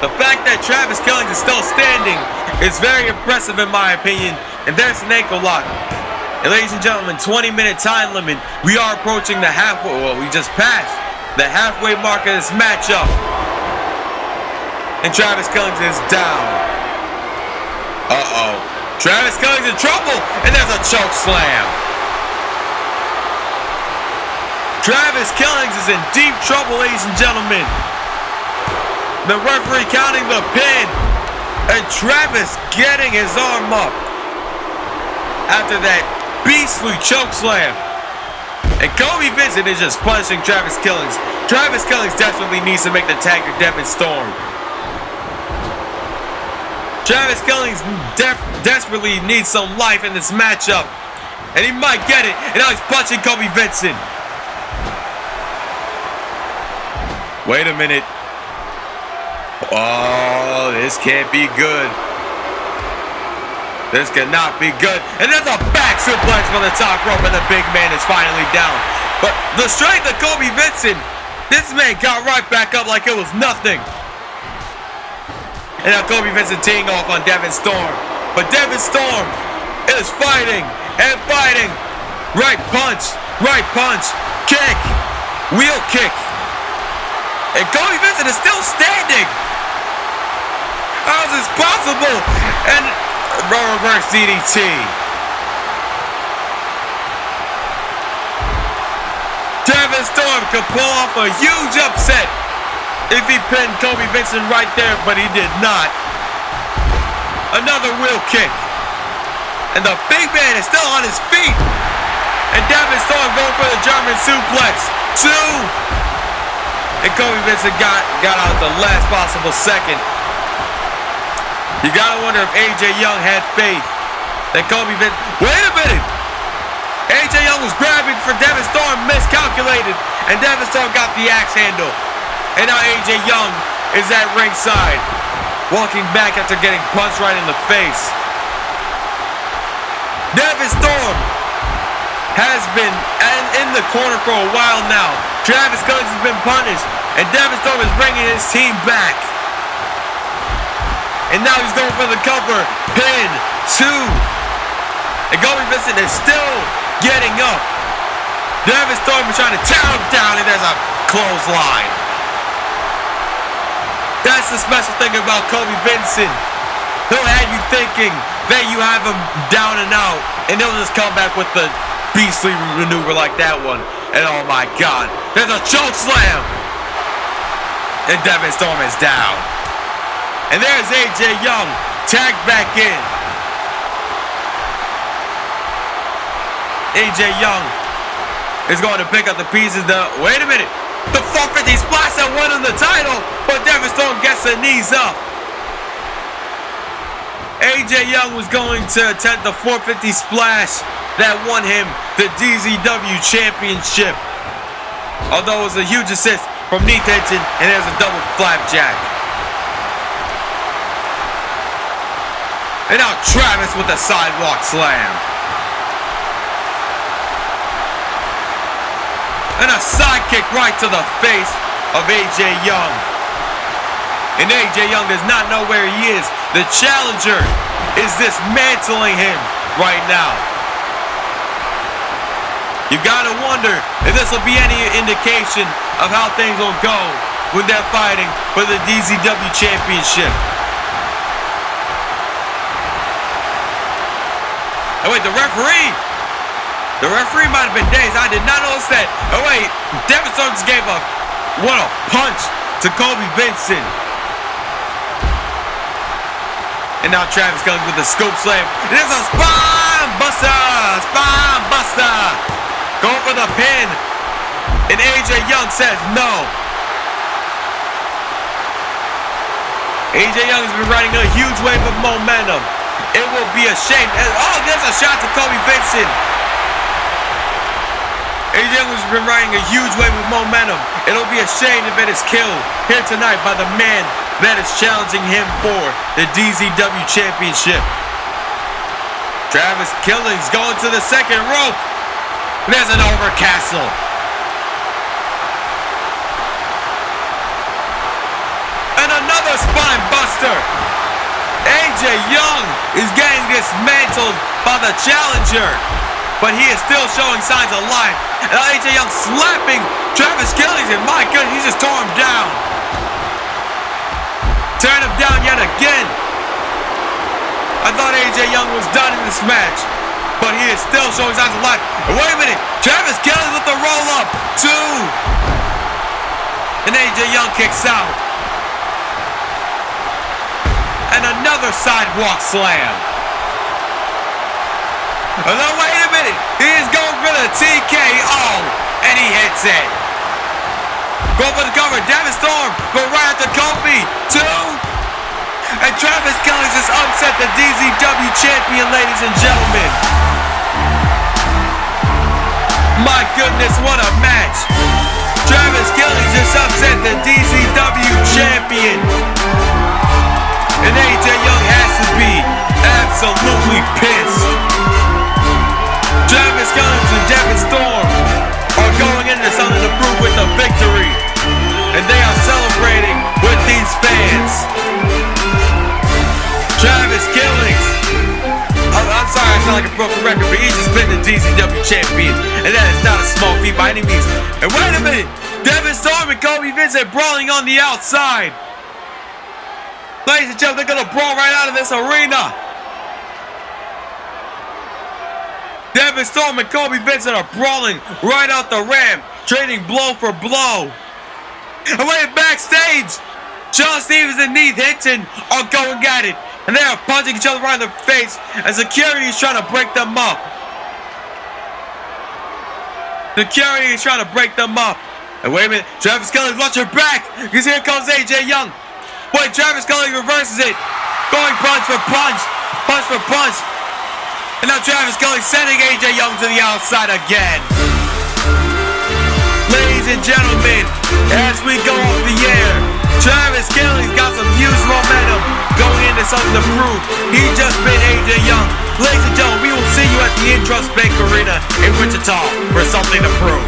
I: The fact that Travis Killings is still standing is very impressive in my opinion. And there's an ankle lock. And ladies and gentlemen, 20-minute time limit. We are approaching the halfway, well, we just passed the halfway mark of this matchup. And Travis Killings is down. Uh-oh. Travis Killings in trouble, and there's a choke slam. Travis Killings is in deep trouble, ladies and gentlemen. The referee counting the pin, and Travis getting his arm up after that beastly choke slam. And Kobe Vincent is just punishing Travis Killings. Travis Killings desperately needs to make the tag to Devin Storm. Travis Killings desperately needs some life in this matchup, and he might get it. And now he's punching Kobe Vincent. Wait a minute. Oh, this can't be good. This cannot be good. And there's a back suplex from the top rope, and the big man is finally down. But the strength of Kobe Vincent, this man got right back up like it was nothing. And now Kobe Vincent teeing off on Devin Storm. But Devin Storm is fighting and fighting. Right punch, kick, wheel kick. And Kobe Vincent is still standing. How is this possible? And reverse DDT. Devin Storm could pull off a huge upset if he pinned Kobe Vincent right there, but he did not. Another wheel kick. And the big man is still on his feet. And Devin Storm going for the German suplex. 2. And Kobe Vincent got out at the last possible second. You gotta wonder if AJ Young had faith that Kobe Vincent. Wait a minute! AJ Young was grabbing for Devin Storm, miscalculated, and Devin Storm got the axe handle. And now AJ Young is at ringside, walking back after getting punched right in the face. Devin Storm has been in the corner for a while now. Travis Killings has been punished, and Devin Storm is bringing his team back. And now he's going for the cover. Pin 2. And Kobe Vincent is still getting up. Devin Storm is trying to tear him down, and there's a clothesline. That's the special thing about Kobe Vincent. He'll have you thinking that you have him down and out, and he'll just come back with the beastly maneuver like that one. And oh my God, there's a choke slam. And Devin Storm is down. And there's AJ Young, tagged back in. AJ Young is going to pick up the pieces. Wait a minute. The 450 splash that won him the title, but Devin Storm gets the knees up. AJ Young was going to attempt the 450 splash that won him the DZW championship. Although it was a huge assist from knee tension, and there's a double flapjack. And now Travis with the sidewalk slam. And a sidekick right to the face of AJ Young. And AJ Young does not know where he is. The challenger is dismantling him right now. You gotta wonder if this will be any indication of how things will go when they're fighting for the DZW Championship. Oh wait, the referee might have been dazed. I did not notice that. Oh wait, Devin Storm just gave a punch to Kobe Vincent. And now Travis Kelly with the scoop slam. It is a spine buster! Spine buster! Going for the pin. And AJ Young says no. AJ Young has been riding a huge wave of momentum. It will be a shame. Oh, there's a shot to Kobe Vincent. AJ Young has been riding a huge wave of momentum. It'll be a shame if it is killed here tonight by the man that is challenging him for the DZW Championship. Travis Killings going to the second rope. There's an overcastle. And another spine buster. AJ Young is getting dismantled by the challenger, but he is still showing signs of life. And AJ Young slapping Travis Killings, and my goodness, he just tore him down. Turn him down yet again. I thought AJ Young was done in this match, but he is still showing signs of life. And wait a minute, Travis Killings with the roll up, 2. And AJ Young kicks out. And another sidewalk slam. And then wait a minute, he is going for the TKO, and he hits it. Going for the cover, Devin Storm, but right after Kobe, 2. And Travis Kelly just upset the DZW champion, ladies and gentlemen. My goodness, what a match. Travis Kelly just upset the DZW champion. And AJ Young has to be absolutely pissed. Travis Kelly and Devin Storm are going into something to prove with a victory. And they are celebrating with these fans. Travis Killings. I'm sorry, I sound like a broken record, but he's just been the DZW champion. And that is not a small feat by any means. And wait a minute, Devin Storm and Kobe Vincent brawling on the outside. Ladies and gentlemen, they're gonna brawl right out of this arena. Devin Storm and Kobe Vincent are brawling right out the ramp, trading blow for blow. And wait, backstage, John Stevens and Neith Hinton are going at it, and they are punching each other right in the face, and security is trying to break them up. Security is trying to break them up. And wait a minute, Travis Kelly, watch your back, because here comes AJ Young. Wait, Travis Kelly reverses it. Going punch for punch. Punch for punch. And now Travis Kelly sending AJ Young to the outside again. Ladies and gentlemen, as we go off the air, Travis Kelly's got some huge momentum going into something to prove. He just beat AJ Young. Ladies and gentlemen, we will see you at the Intrust Bank Arena in Wichita for something to prove.